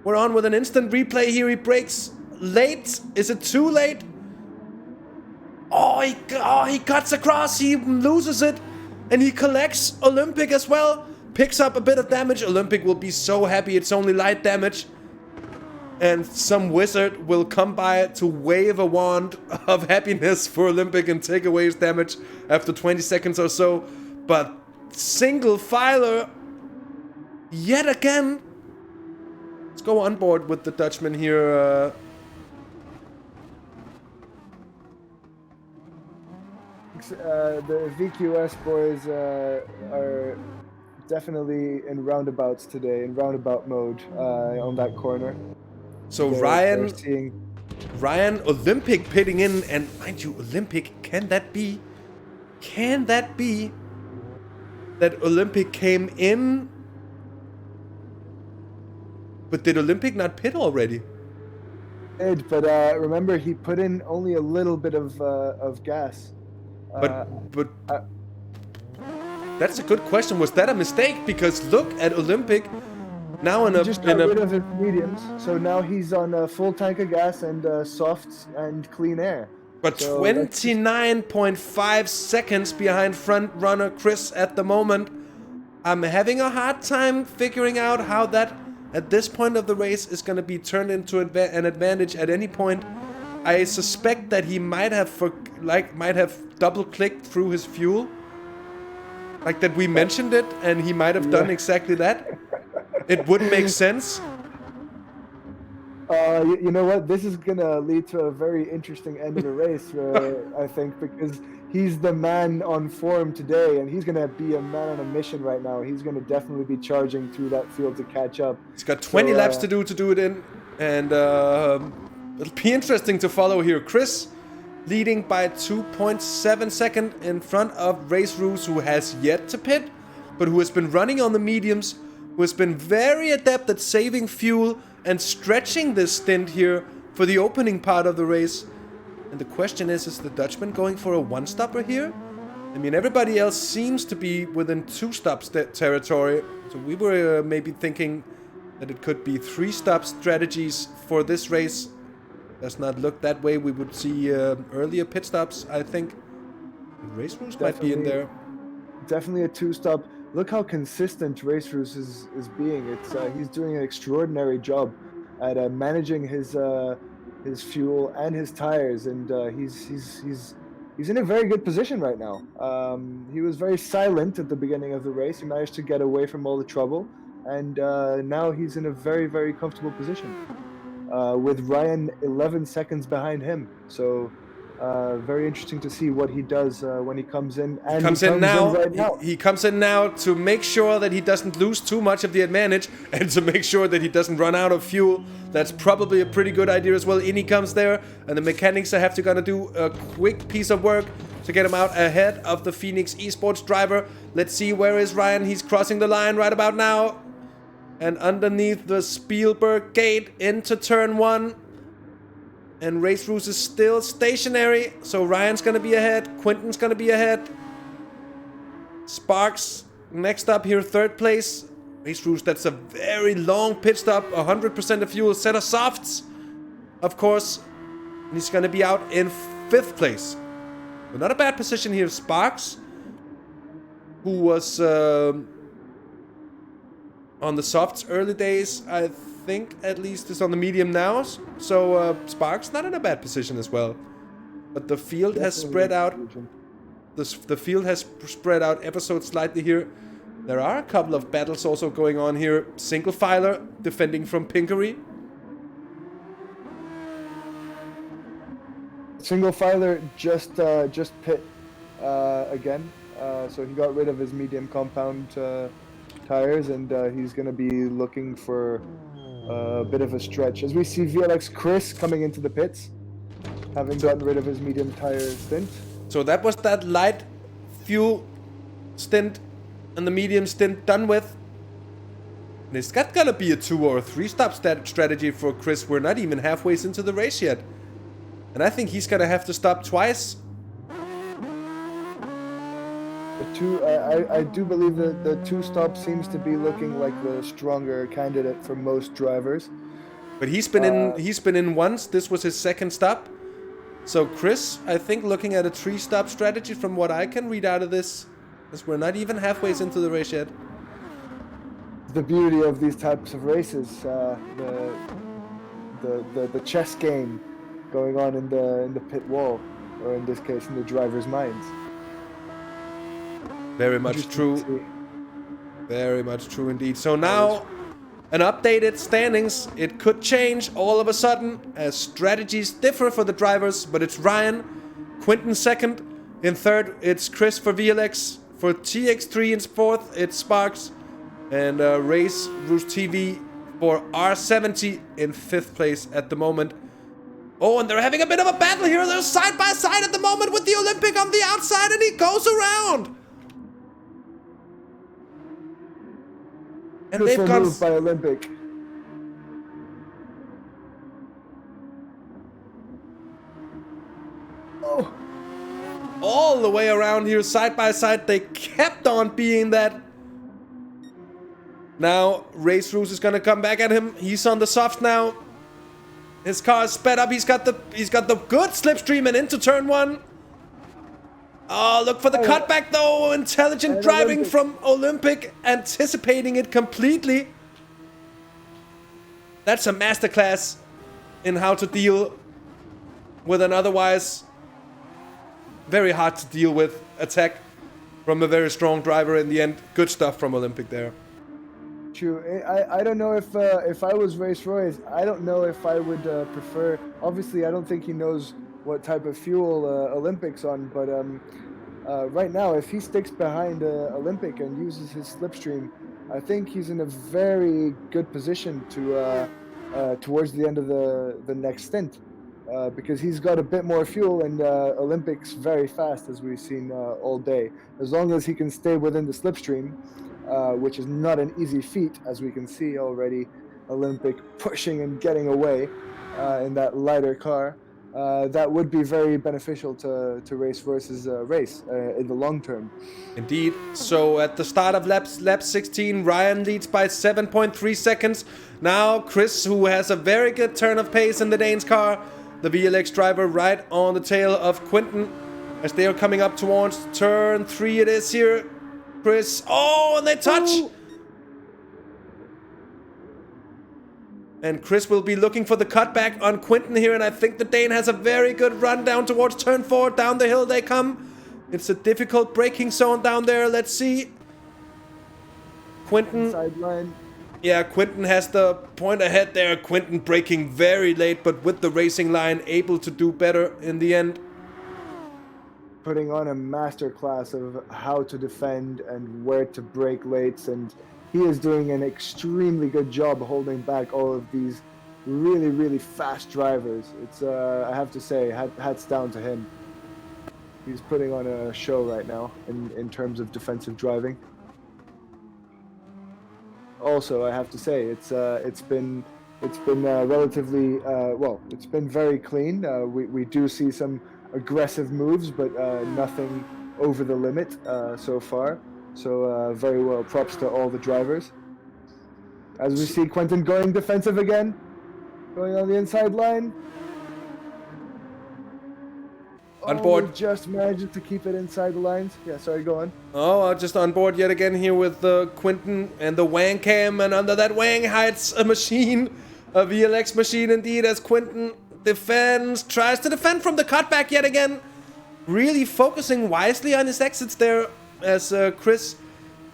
We're on with an instant replay here. He breaks late. Is it too late? Oh, he cuts across. He loses it. And he collects Olympic as well. Picks up a bit of damage. Olympic will be so happy it's only light damage. And some wizard will come by to wave a wand of happiness for Olympic and take away his damage after 20 seconds or so. But single filer, yet again. Let's go on board with the Dutchman here. The VQS boys are definitely in roundabouts today, in roundabout mode on that corner. So Ryan, Olympic pitting in, and mind you, Olympic, can that be that Olympic came in? But did Olympic not pit already? Did, but remember he put in only a little bit of gas. But that's a good question. Was that a mistake? Because look at Olympic now in a just got rid of his mediums, so now he's on a full tank of gas and softs and clean air. But so 29.5 seconds behind front runner Chris at the moment. I'm having a hard time figuring out how that at this point of the race is going to be turned into an advantage at any point. I suspect that he might have double-clicked through his fuel, like that we mentioned it, and he might have done exactly that. It would make sense. You know what? This is gonna lead to a very interesting end of the race, I think, because he's the man on form today, and he's gonna be a man on a mission right now. He's gonna definitely be charging through that field to catch up. He's got 20 laps to do it in, and it'll be interesting to follow here. Chris leading by 2.7 seconds in front of Race Roos, who has yet to pit, but who has been running on the mediums, who has been very adept at saving fuel and stretching this stint here for the opening part of the race. And the question is the Dutchman going for a one-stopper here? I mean, everybody else seems to be within two-stop territory, so we were maybe thinking that it could be three-stop strategies for this race. Does not look that way. We would see earlier pit stops, I think. Race Roos might be in there. Definitely a two-stop. Look how consistent Race Roos is being. He's doing an extraordinary job at managing his fuel and his tires, and he's in a very good position right now. He was very silent at the beginning of the race. He managed to get away from all the trouble, and now he's in a very, very comfortable position. With Ryan 11 seconds behind him. So very interesting to see what he does when he comes in. And he comes in now. He comes in now to make sure that he doesn't lose too much of the advantage and to make sure that he doesn't run out of fuel. That's probably a pretty good idea as well. In he comes there, and the mechanics are gonna do a quick piece of work to get him out ahead of the Phoenix eSports driver. Let's see, where is Ryan? He's crossing the line right about now. And underneath the Spielberg gate into turn 1. And Race Roos is still stationary. So Ryan's going to be ahead. Quinton's going to be ahead. Sparks next up here, third place. Race Roos, that's a very long pit stop. 100% of fuel, set of softs, of course. And he's going to be out in 5th place. But not a bad position here. Sparks, who was on the softs early days, I think at least is on the medium now. So Sparks not in a bad position as well. But the field has spread out. The field has spread out ever so slightly here. There are a couple of battles also going on here. Single filer defending from Pinkery. Single filer just pit again. So he got rid of his medium compound tires, and he's going to be looking for a bit of a stretch. As we see VLX Chris coming into the pits, having gotten rid of his medium tire stint. So that was that light fuel stint and the medium stint done with. And it's gonna be a 2 or 3 stop strategy for Chris. We're not even halfway into the race yet. And I think he's gonna have to stop twice. I do believe that the 2 stop seems to be looking like the stronger candidate for most drivers. But he's been in once. This was his 2nd stop. So Chris, I think, looking at a 3-stop strategy from what I can read out of this, is we're not even halfway into the race yet. The beauty of these types of races, the chess game going on in the pit wall, or in this case, in the drivers' minds. Very much true. Very much true indeed. So now, an updated standings. It could change all of a sudden as strategies differ for the drivers, but it's Ryan, Quinton 2nd. In 3rd, it's Chris for VLX. For TX3 in 4th, it's Sparks. And Race Roost TV for R70 in 5th place at the moment. Oh, and they're having a bit of a battle here. They're side by side at the moment with the Olympic on the outside, and he goes around. And they've got by Olympic. Oh. All the way around here, side by side. They kept on being that. Now, Race Roos is gonna come back at him. He's on the soft now. His car is sped up. He's got the good slipstream and into turn 1. Oh, look for the cutback though. Intelligent driving from Olympic, anticipating it completely. That's a masterclass in how to deal with an otherwise very hard to deal with attack from a very strong driver in the end. Good stuff from Olympic there. True. I don't know if I was Race Royce, I don't know if I would prefer. Obviously, I don't think he knows what type of fuel Olympic's on, but right now, if he sticks behind Olympic and uses his slipstream, I think he's in a very good position to towards the end of the next stint, because he's got a bit more fuel and Olympic's very fast, as we've seen all day. As long as he can stay within the slipstream, which is not an easy feat, as we can see already, Olympic pushing and getting away in that lighter car. That would be very beneficial to Race versus Race in the long term. Indeed. So at the start of lap 16, Ryan leads by 7.3 seconds. Now Chris, who has a very good turn of pace in the Danes car, the VLX driver right on the tail of Quinton as they are coming up towards turn 3 it is here. Chris, oh, and they touch! Ooh. And Chris will be looking for the cutback on Quinton here, and I think the Dane has a very good run down towards turn 4. Down the hill they come. It's a difficult braking zone down there. Let's see. Quinton. Sideline. Yeah, Quinton has the point ahead there. Quinton braking very late, but with the racing line, able to do better in the end. Putting on a masterclass of how to defend and where to brake lates, and he is doing an extremely good job holding back all of these really, really fast drivers. It's, I have to say, hats down to him. He's putting on a show right now in terms of defensive driving. Also, I have to say, it's been relatively well. It's been very clean. We do see some aggressive moves, but nothing over the limit so far. So very well, props to all the drivers. As we see Quinton going defensive again, going on the inside line. On board. He just managed to keep it inside the lines. Yeah, sorry, go on. Oh, just on board yet again here with Quinton and the Wang cam, and under that Wang hides a machine, a VLX machine indeed, as Quinton tries to defend from the cutback yet again. Really focusing wisely on his exits there, as Chris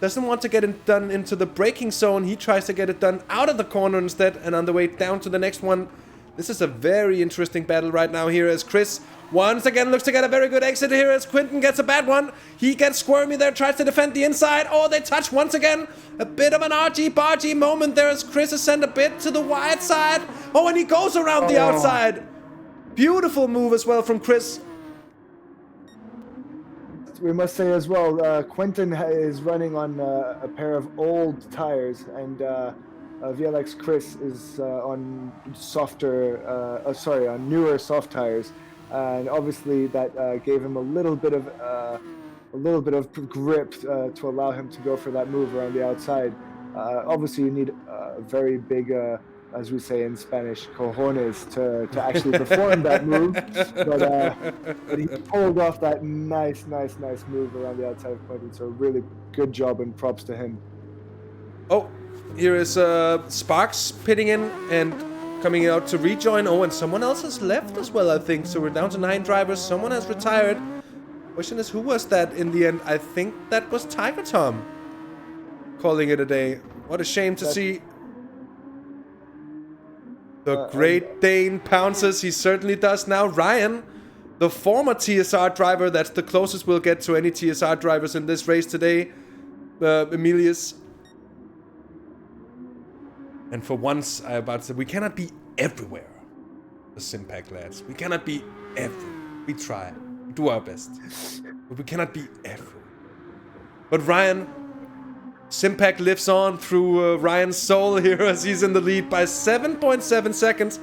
doesn't want to get it done into the braking zone. He tries to get it done out of the corner instead, and on the way down to the next one. This is a very interesting battle right now here, as Chris Once again, looks to get a very good exit here as Quinten gets a bad one. He gets squirmy there, tries to defend the inside. Oh, they touch once again. A bit of an argy-bargy moment there as Chris is sent a bit to the wide side. Oh, and he goes around the outside. Beautiful move as well from Chris. We must say as well, Quinten is running on a pair of old tires, and VLX Chris is on on newer soft tires, and obviously that gave him a little bit of grip to allow him to go for that move around the outside. Obviously, you need a very big, as we say in Spanish, cojones to actually perform that move. But he pulled off that nice move around the outside of Quinten. So really good job and props to him. Oh, here is Sparks pitting in and coming out to rejoin. Oh, and someone else has left as well, I think. So we're down to 9 drivers. Someone has retired. Question is, who was that in the end? I think that was Tiger Tom calling it a day. What a shame to see. The Great Dane pounces. He certainly does now. Ryan, the former TSR driver, that's the closest we'll get to any TSR drivers in this race today. Emilius. And for once, I'm about to say, we cannot be everywhere. The Simpack lads. We cannot be everywhere. We try. We do our best. But we cannot be everywhere. But Ryan, Simpack lives on through Ryan's soul here as he's in the lead by 7.7 seconds.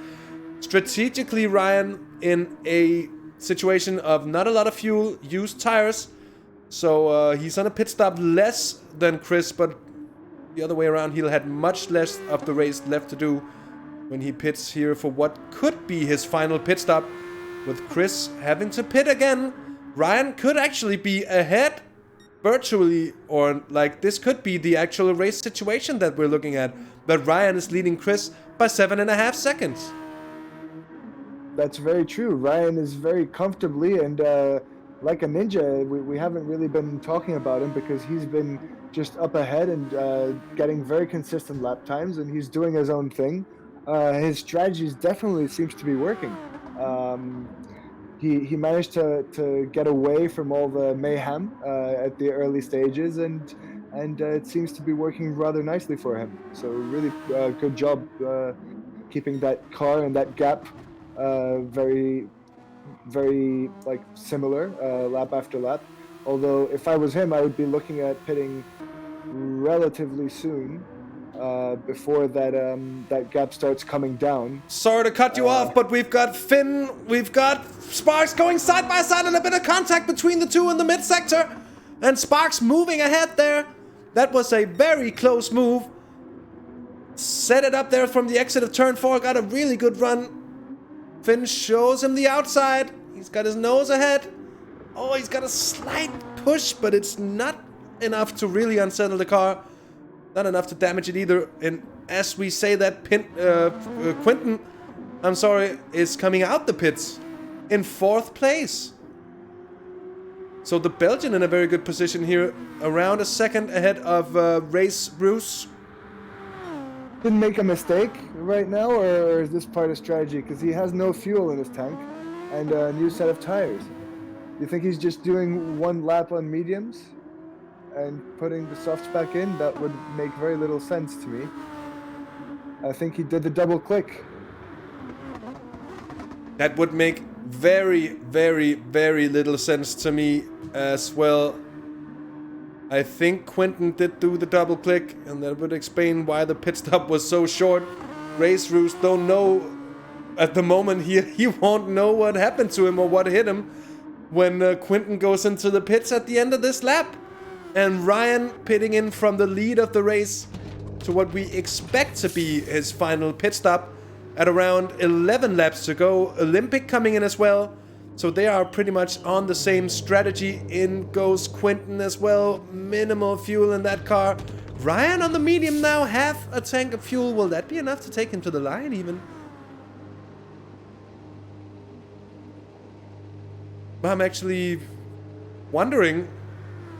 Strategically, Ryan in a situation of not a lot of fuel, used tires. So he's on a pit stop less than Chris, but the other way around, he'll had much less of the race left to do when he pits here for what could be his final pit stop. With Chris having to pit again, Ryan could actually be ahead virtually, or like this could be the actual race situation that we're looking at. But Ryan is leading Chris by 7.5 seconds. That's very true. Ryan is very comfortably and like a ninja. We haven't really been talking about him because he's been just up ahead and getting very consistent lap times, and he's doing his own thing. His strategies definitely seems to be working. He managed to get away from all the mayhem at the early stages, and it seems to be working rather nicely for him. So really good job keeping that car and that gap very like similar lap after lap. Although if I was him, I would be looking at pitting relatively soon before that gap starts coming down. Sorry to cut you off, but we've got Finn, we've got Sparks going side by side, and a bit of contact between the two in the mid sector. And Sparks moving ahead there. That was a very close move. Set it up there from the exit of turn 4. Got a really good run. Finn shows him the outside. He's got his nose ahead. Oh, he's got a slight push, but it's not enough to really unsettle the car. Not enough to damage it either. And as we say that, Quinten, I'm sorry, is coming out the pits in 4th place. So the Belgian in a very good position here, around a second ahead of Race Bruce. Didn't make a mistake right now, or is this part of strategy? Because he has no fuel in his tank and a new set of tires. You think he's just doing 1 lap on mediums and putting the softs back in? That would make very little sense to me. I think he did the double click. That would make very little sense to me as well. I think Quinten did do the double click, and that would explain why the pit stop was so short. Race Roos don't know at the moment. He won't know what happened to him or what hit him when Quinten goes into the pits at the end of this lap. And Ryan pitting in from the lead of the race to what we expect to be his final pit stop at around 11 laps to go. Olympic coming in as well. So they are pretty much on the same strategy. In goes Quinten as well. Minimal fuel in that car. Ryan on the medium now, half a tank of fuel. Will that be enough to take him to the line even? I'm actually wondering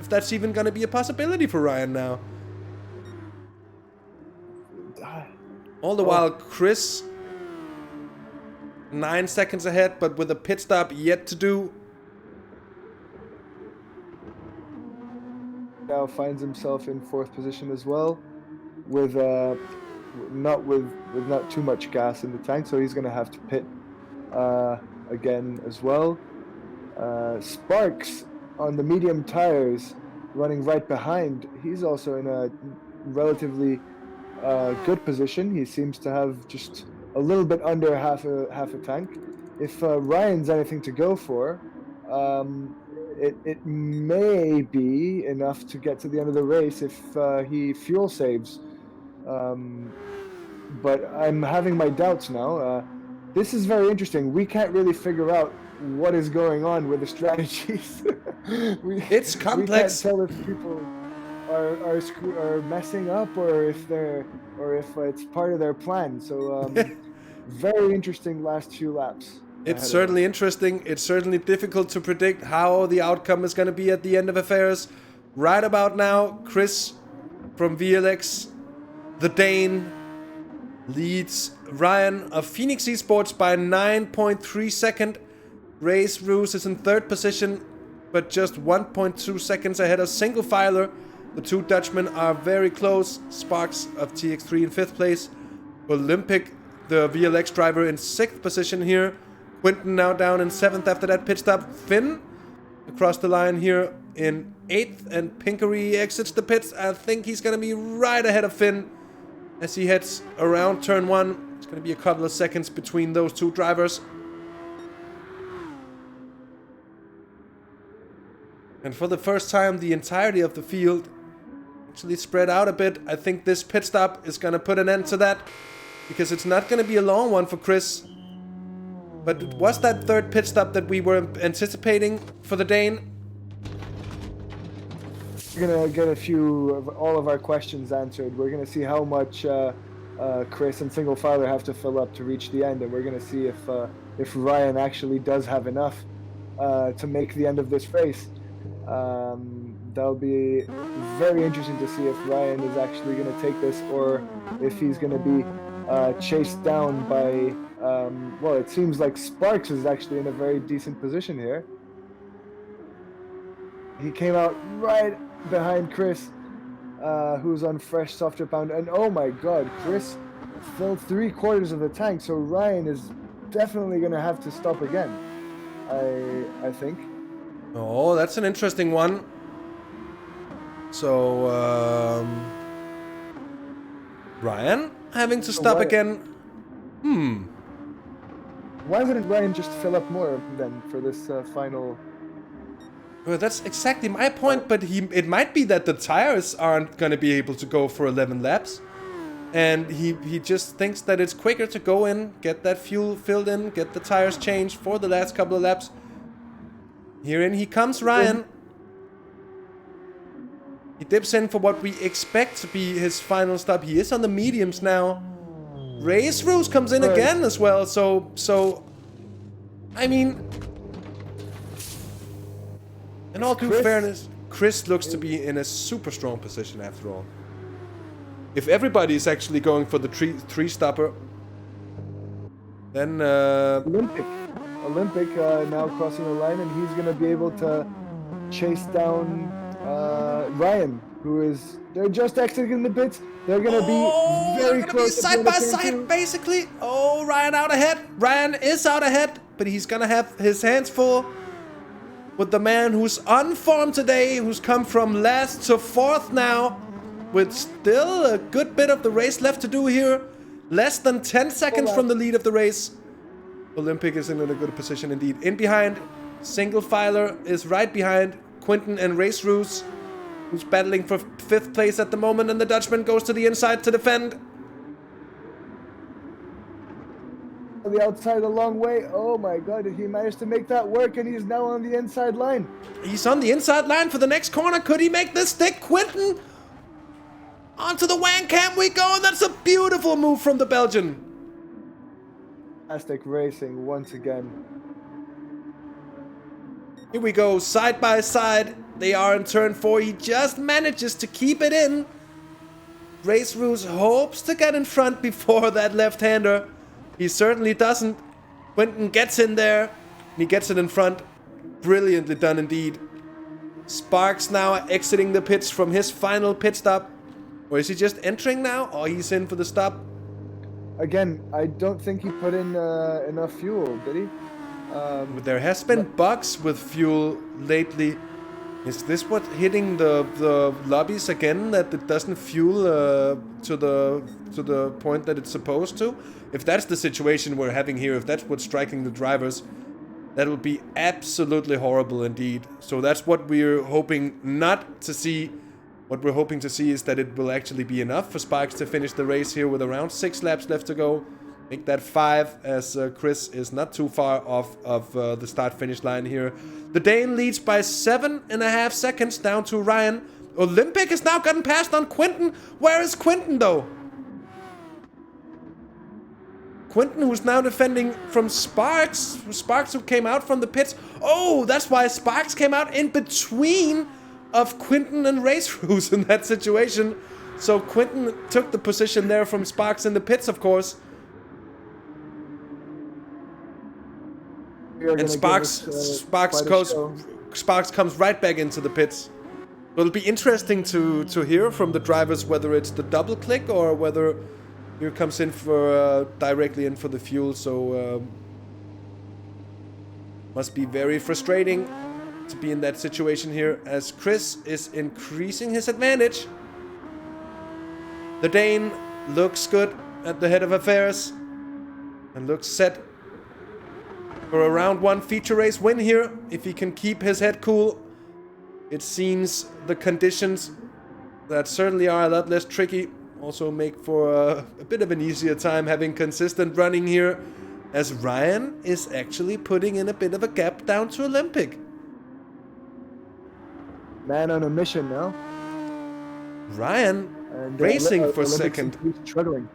if that's even going to be a possibility for Ryan now. All the while, Chris 9 seconds ahead, but with a pit stop yet to do. Now finds himself in 4th position as well, with not too much gas in the tank, so he's going to have to pit again as well. Sparks on the medium tires, running right behind. He's also in a relatively good position. He seems to have just a little bit under half a tank. If Ryan's anything to go for, it may be enough to get to the end of the race if he fuel saves. But I'm having my doubts now. This is very interesting. We can't really figure out what is going on with the strategies. It's complex. We can't tell if people are messing up or if it's part of their plan. So very interesting last few laps. It's certainly interesting. It's certainly difficult to predict how the outcome is going to be at the end of affairs. Right about now, Chris from VLX, the Dane, leads Ryan of Phoenix Esports by 9.3 seconds. Race Roos is in 3rd position, but just 1.2 seconds ahead of Single Filer. The 2 Dutchmen are very close. Sparks of TX3 in 5th place. Olympic, the VLX driver, in 6th position here. Quinton now down in 7th after that pit stop. Finn across the line here in 8th, and Pinkery exits the pits. I think he's going to be right ahead of Finn as he heads around turn 1. It's going to be a couple of seconds between those 2 drivers. And for the first time, the entirety of the field actually spread out a bit. I think this pit stop is going to put an end to that, because it's not going to be a long one for Chris. But it was that 3rd pit stop that we were anticipating for the Dane. We're going to get a few of all of our questions answered. We're going to see how much Chris and Single Filer have to fill up to reach the end, and we're going to see if Ryan actually does have enough to make the end of this race. That'll be very interesting to see if Ryan is actually going to take this, or if he's going to be chased down by, well, it seems like Sparks is actually in a very decent position here. He came out right behind Chris, who's on fresh softer pound, and oh my god, Chris filled 3/4 of the tank, so Ryan is definitely going to have to stop again, I think. Oh, that's an interesting one. So, Ryan having to stop again. Why wouldn't Ryan just fill up more then for this final? Well, that's exactly my point, but it might be that the tires aren't going to be able to go for 11 laps. And he just thinks that it's quicker to go in, get that fuel filled in, get the tires changed for the last couple of laps. Here in he comes, Ryan. He dips in for what we expect to be his final stop. He is on the mediums now. Race Roos comes in again as well, so I mean, in all due fairness, Chris looks to be in a super strong position after all. If everybody is actually going for the three stopper, then Olympic now crossing the line, and he's going to be able to chase down Ryan, they're just exiting the pits. They're going to be very close. Side by side, basically. Oh, Ryan out ahead. Ryan is out ahead, but he's going to have his hands full with the man who's on form today, who's come from last to 4th now, with still a good bit of the race left to do here. Less than 10 seconds from the lead of the race. Olympic is in a good position indeed. In behind, Single Filer is right behind Quinton and Race Roos, who's battling for 5th place at the moment, and the Dutchman goes to the inside to defend. The outside a long way. Oh my god, he managed to make that work, and he's now on the inside line. He's on the inside line for the next corner. Could he make this stick? Quinton onto the wang cam we go, and that's a beautiful move from the Belgian. Fantastic racing once again. Here we go, side by side. They are in turn 4. He just manages to keep it in. Race Roos hopes to get in front before that left-hander. He certainly doesn't. Quentin gets in there, and he gets it in front. Brilliantly done indeed. Sparks now exiting the pits from his final pit stop. Or is he just entering now? Oh, he's in for the stop. Again, I don't think he put in enough fuel, did he? There has been bugs with fuel lately. Is this what hitting the lobbies again, that it doesn't fuel to the point that it's supposed to? If that's the situation we're having here, if that's what's striking the drivers, that will be absolutely horrible indeed. So that's what we're hoping not to see. What we're hoping to see is that it will actually be enough for Sparks to finish the race here with around 6 laps left to go. Make that 5, as Chris is not too far off of the start-finish line here. The Dane leads by 7.5 seconds down to Ryan. Olympic has now gotten past on Quentin. Where is Quentin, though? Quentin, who's now defending from Sparks. Sparks, who came out from the pits. Oh, that's why Sparks came out in between of Quentin and Race Roos in that situation. So Quentin took the position there from Sparks in the pits, of course. And Sparks comes right back into the pits. It'll be interesting to hear from the drivers whether it's the double click or whether here comes in for directly in for the fuel. So must be very frustrating to be in that situation here, as Chris is increasing his advantage. The Dane looks good at the head of affairs and looks set for a round 1 feature race win here, if he can keep his head cool. It seems the conditions that certainly are a lot less tricky also make for a bit of an easier time having consistent running here, as Ryan is actually putting in a bit of a gap down to Olympic. Man on a mission now. Ryan racing for second. Struggling.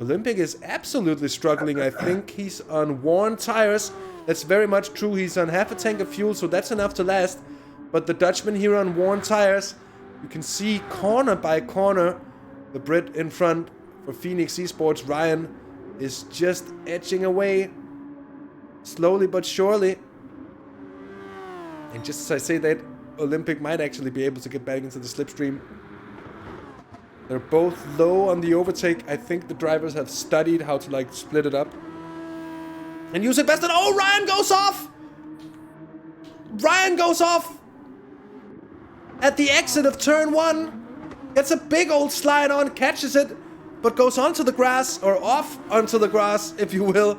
Olympic is absolutely struggling. I think he's on worn tires. That's very much true. He's on half a tank of fuel, so that's enough to last. But the Dutchman here on worn tires. You can see corner by corner the Brit in front for Phoenix eSports. Ryan is just edging away slowly but surely. And just as I say that, Olympic might actually be able to get back into the slipstream. They're both low on the overtake. I think the drivers have studied how to split it up and use it best. And oh, Ryan goes off! Ryan goes off at the exit of turn 1. Gets a big old slide on, catches it, but goes onto the grass, or off onto the grass, if you will.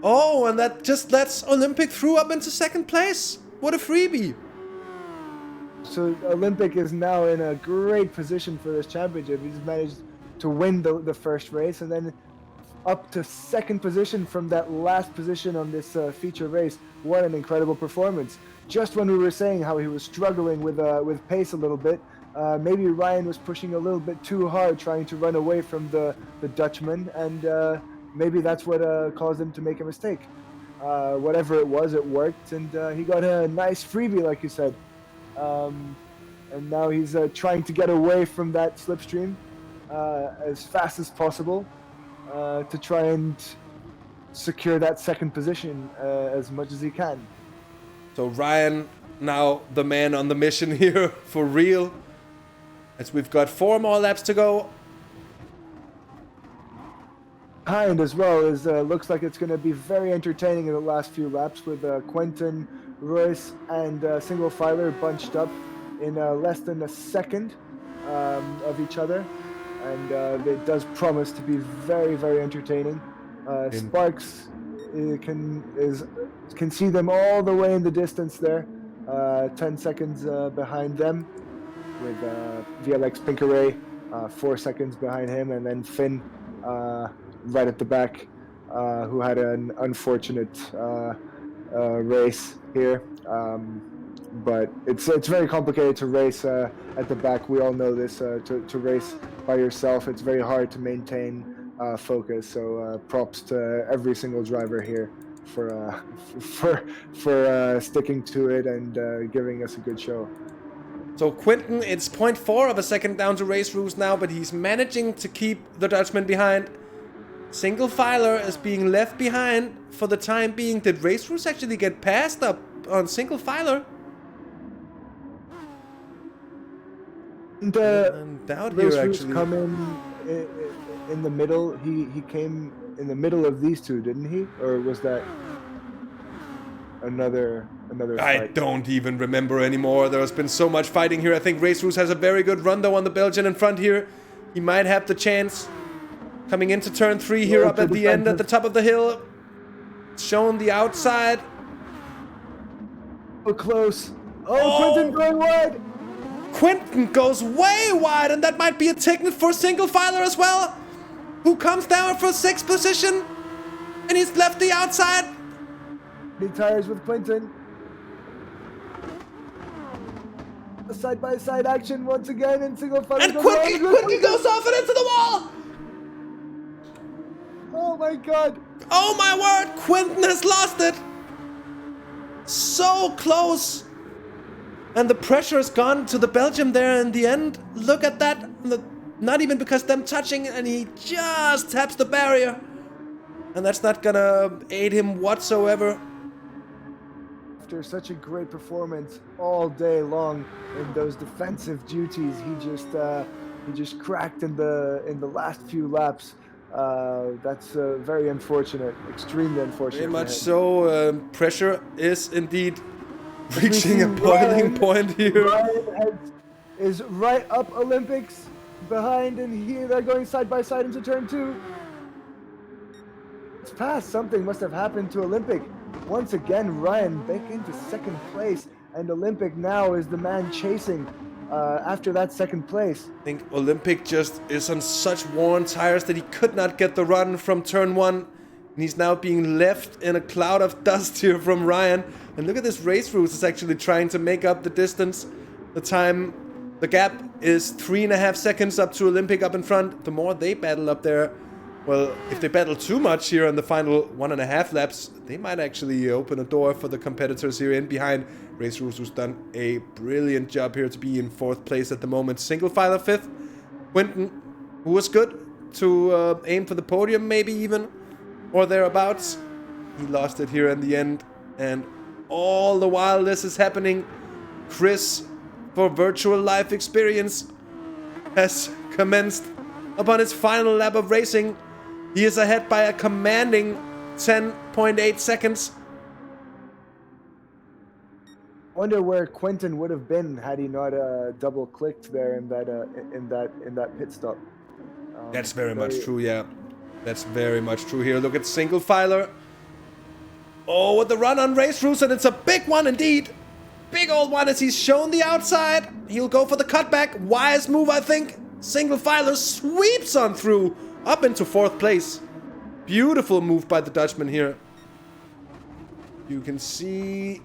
Oh, and that just lets Olympic through up into second place. What a freebie. So Olympic is now in a great position for this championship. He's managed to win the first race and then up to second position from that last position on this feature race. What an incredible performance. Just when we were saying how he was struggling with pace a little bit, maybe Ryan was pushing a little bit too hard, trying to run away from the Dutchman, and maybe that's what caused him to make a mistake. Whatever it was, it worked, and he got a nice freebie, like you said. And now he's trying to get away from that slipstream as fast as possible to try and secure that second position as much as he can. So Ryan, now the man on the mission here for real, as we've got 4 more laps to go. Behind as well is looks like it's going to be very entertaining in the last few laps with Quentin, Royce, and Single Filer bunched up in less than a second of each other, and it does promise to be very, very entertaining. Sparks can see them all the way in the distance there, 10 seconds behind them, with VLX Pinkeray 4 seconds behind him, and then Finn right at the back, who had an unfortunate race here. But it's very complicated to race at the back. We all know this. To race by yourself, it's very hard to maintain focus. So props to every single driver here for sticking to it and giving us a good show. So Quentin, it's 0.4 of a second down to Race Roos now, but he's managing to keep the Dutchman behind. Single filer is being left behind for the time being. Did Race Rules actually get passed up on single filer? Doubt Race here Rules actually. come in the middle. He came in the middle of these two, didn't he? Or was that another I fight? don't even remember anymore. There has been so much fighting here. I think Race Rules has a very good run though on the Belgian in front here. He might have the chance. Coming into turn 3 here up at the end at the top of the hill. Shown the outside. So close. Oh, Quentin going wide. Quentin goes way wide, and that might be a ticket for single filer as well. Who comes down for 6th position. And he's left the outside. He tires with Quentin. Side-by-side action once again in single filer. And Quentin goes off and into the wall. Oh my god. Oh my word, Quentin has lost it. So close. And the pressure has gone to the Belgium there in the end. Look at that. Not even because them touching, and he just taps the barrier. And that's not gonna aid him whatsoever. After such a great performance all day long in those defensive duties, he just cracked in the last few laps. That's very unfortunate, extremely unfortunate. Very much so. Pressure is indeed reaching a boiling point here. Ryan is right up Olympics behind, and here they're going side by side into turn 2. It's past. Something must have happened to Olympic. Once again, Ryan back into 2nd place, and Olympic now is the man chasing after that 2nd place. I think Olympic just is on such worn tires that he could not get the run from turn 1. And he's now being left in a cloud of dust here from Ryan. And look at this. Race Rules is actually trying to make up the distance. The gap is 3.5 seconds up to Olympic up in front. The more they battle up there, well, if they battle too much here in the final 1.5 laps, they might actually open a door for the competitors here in behind. Race Rules who's done a brilliant job here to be in 4th place at the moment. Single filer 5th. Quentin, who was good to aim for the podium maybe even, or thereabouts. He lost it here in the end. And all the while this is happening, Chris, for virtual life experience, has commenced upon his final lap of racing. He is ahead by a commanding 10.8 seconds. Wonder where Quentin would have been had he not double clicked there in that pit stop. That's very much true, yeah. That's very much true here. Look at single filer. Oh, with the run on Race Rules, and it's a big one indeed. Big old one as he's shown the outside. He'll go for the cutback. Wise move, I think. Single filer sweeps on through up into 4th place. Beautiful move by the Dutchman here. You can see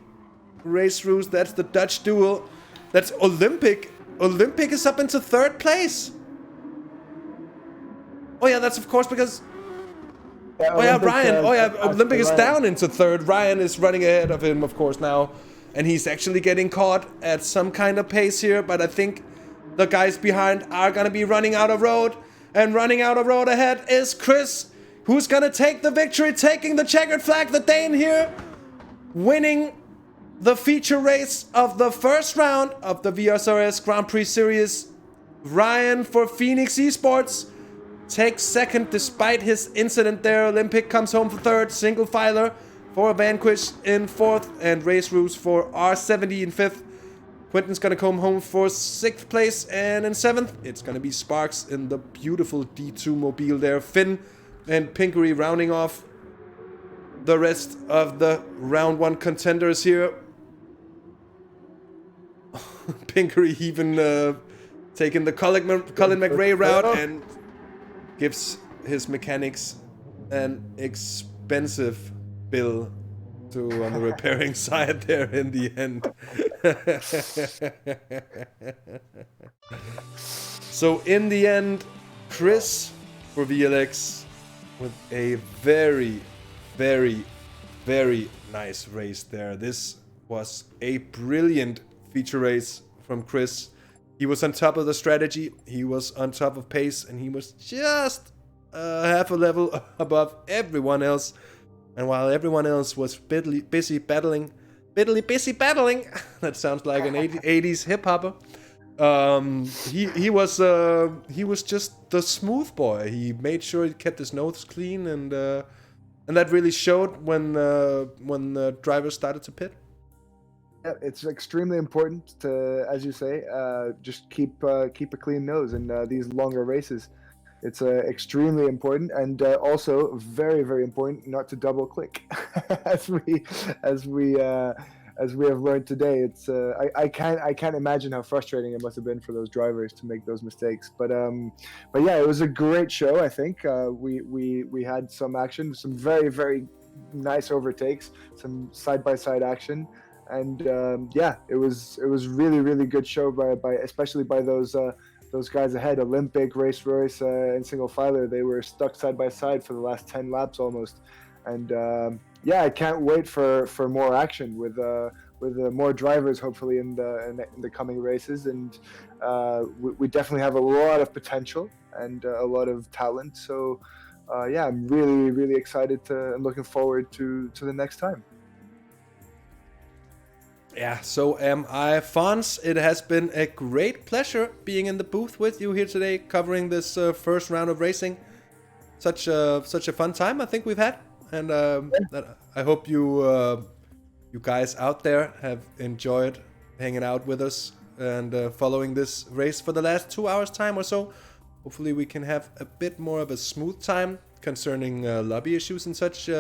Race Rules. That's the Dutch duel. That's Olympic. Olympic is up into 3rd place. Oh yeah, that's of course because... Oh yeah, Ryan. Oh yeah, Olympic is down into 3rd. Ryan is running ahead of him, of course, now. And he's actually getting caught at some kind of pace here. But I think the guys behind are going to be running out of road. And running out of road ahead is Chris, who's going to take the victory, taking the checkered flag. The Dane here, winning the feature race of the 1st round of the VSRS Grand Prix Series. Ryan for Phoenix eSports takes 2nd despite his incident there. Olympic comes home for 3rd. Single filer for Vanquish in 4th. And Race Rules for R70 in 5th. Quentin's gonna come home for 6th place. And in 7th, it's gonna be Sparks in the beautiful D2 mobile there. Finn and Pinkery rounding off the rest of the round 1 contenders here. Pinkery even taking the Colin McRae route and gives his mechanics an expensive bill on the repairing side there in the end. So in the end, Chris for VLX with a very, very, very nice race there. This was a brilliant feature race from Chris. He was on top of the strategy, he was on top of pace, and he was just half a level above everyone else. And while everyone else was busy battling, that sounds like an 80s hip hopper. He was just the smooth boy. He made sure he kept his nose clean, and that really showed when the drivers started to pit. Yeah, it's extremely important to, as you say, just keep a clean nose in these longer races. It's extremely important, and also very, very important not to double click, as we have learned today. It's I can't imagine how frustrating it must have been for those drivers to make those mistakes. But yeah, it was a great show. I think we had some action, some very, very nice overtakes, some side by side action. And yeah, it was really, really good show by especially by those guys ahead. Olympic, Race Royce, and Single Filer. They were stuck side by side for the last 10 laps almost. And yeah, I can't wait for more action with more drivers hopefully in the coming races. And we definitely have a lot of potential and a lot of talent. So yeah, I'm really, really excited and looking forward to the next time. Yeah, so am I. Fons, it has been a great pleasure being in the booth with you here today, covering this first round of racing. Such a fun time I think we've had, and I hope you guys out there have enjoyed hanging out with us and following this race for the last 2 hours time or so. Hopefully we can have a bit more of a smooth time concerning lobby issues and such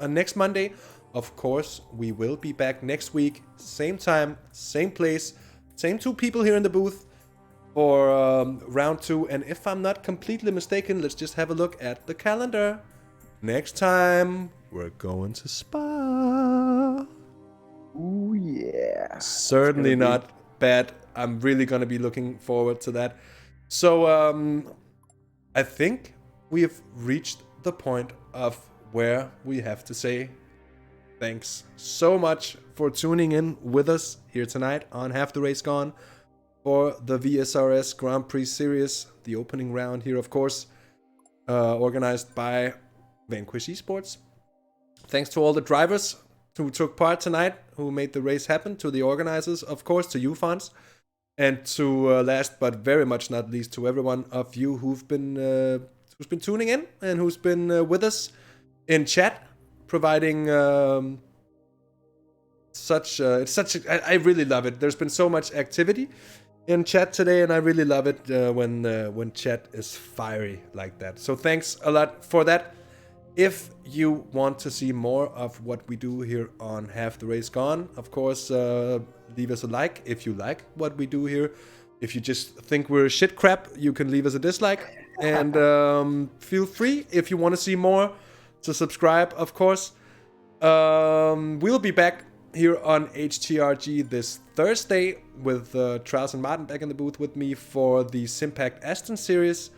next Monday. Of course, we will be back next week, same time, same place, same 2 people here in the booth for round 2. And if I'm not completely mistaken, let's just have a look at the calendar. Next time, we're going to Spa. Ooh, yeah. Certainly not bad. I'm really going to be looking forward to that. So, I think we have reached the point of where we have to say thanks so much for tuning in with us here tonight on Half the Race Gone for the VSRS Grand Prix Series, the opening round here, of course, organized by Vanquish eSports. Thanks to all the drivers who took part tonight, who made the race happen, to the organizers, of course, to you, Fons, and to last but very much not least, to everyone of you who's been tuning in and who's been with us in chat, providing I really love it. There's been so much activity in chat today, and I really love it when chat is fiery like that. So thanks a lot for that. If you want to see more of what we do here on Half the Race Gone, of course, leave us a like if you like what we do here. If you just think we're shit crap, you can leave us a dislike. And feel free, if you want to see more, to subscribe, of course. We'll be back here on HTRG this Thursday with Trials and Martin back in the booth with me for the Simpact Aston series.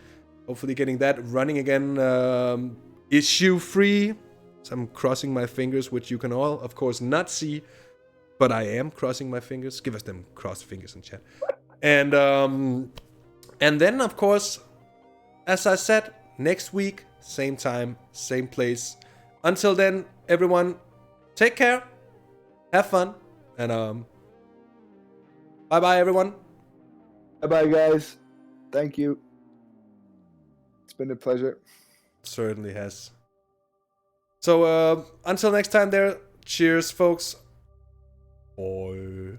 Hopefully getting that running again, issue-free. So I'm crossing my fingers, which you can all, of course, not see, but I am crossing my fingers. Give us them crossed fingers in chat. And then, of course, as I said, next week, same time, same place. Until then, everyone, take care, have fun, and bye-bye, everyone. Bye-bye, guys. Thank you. It's been a pleasure. Certainly has. So, until next time there, cheers, folks. Bye.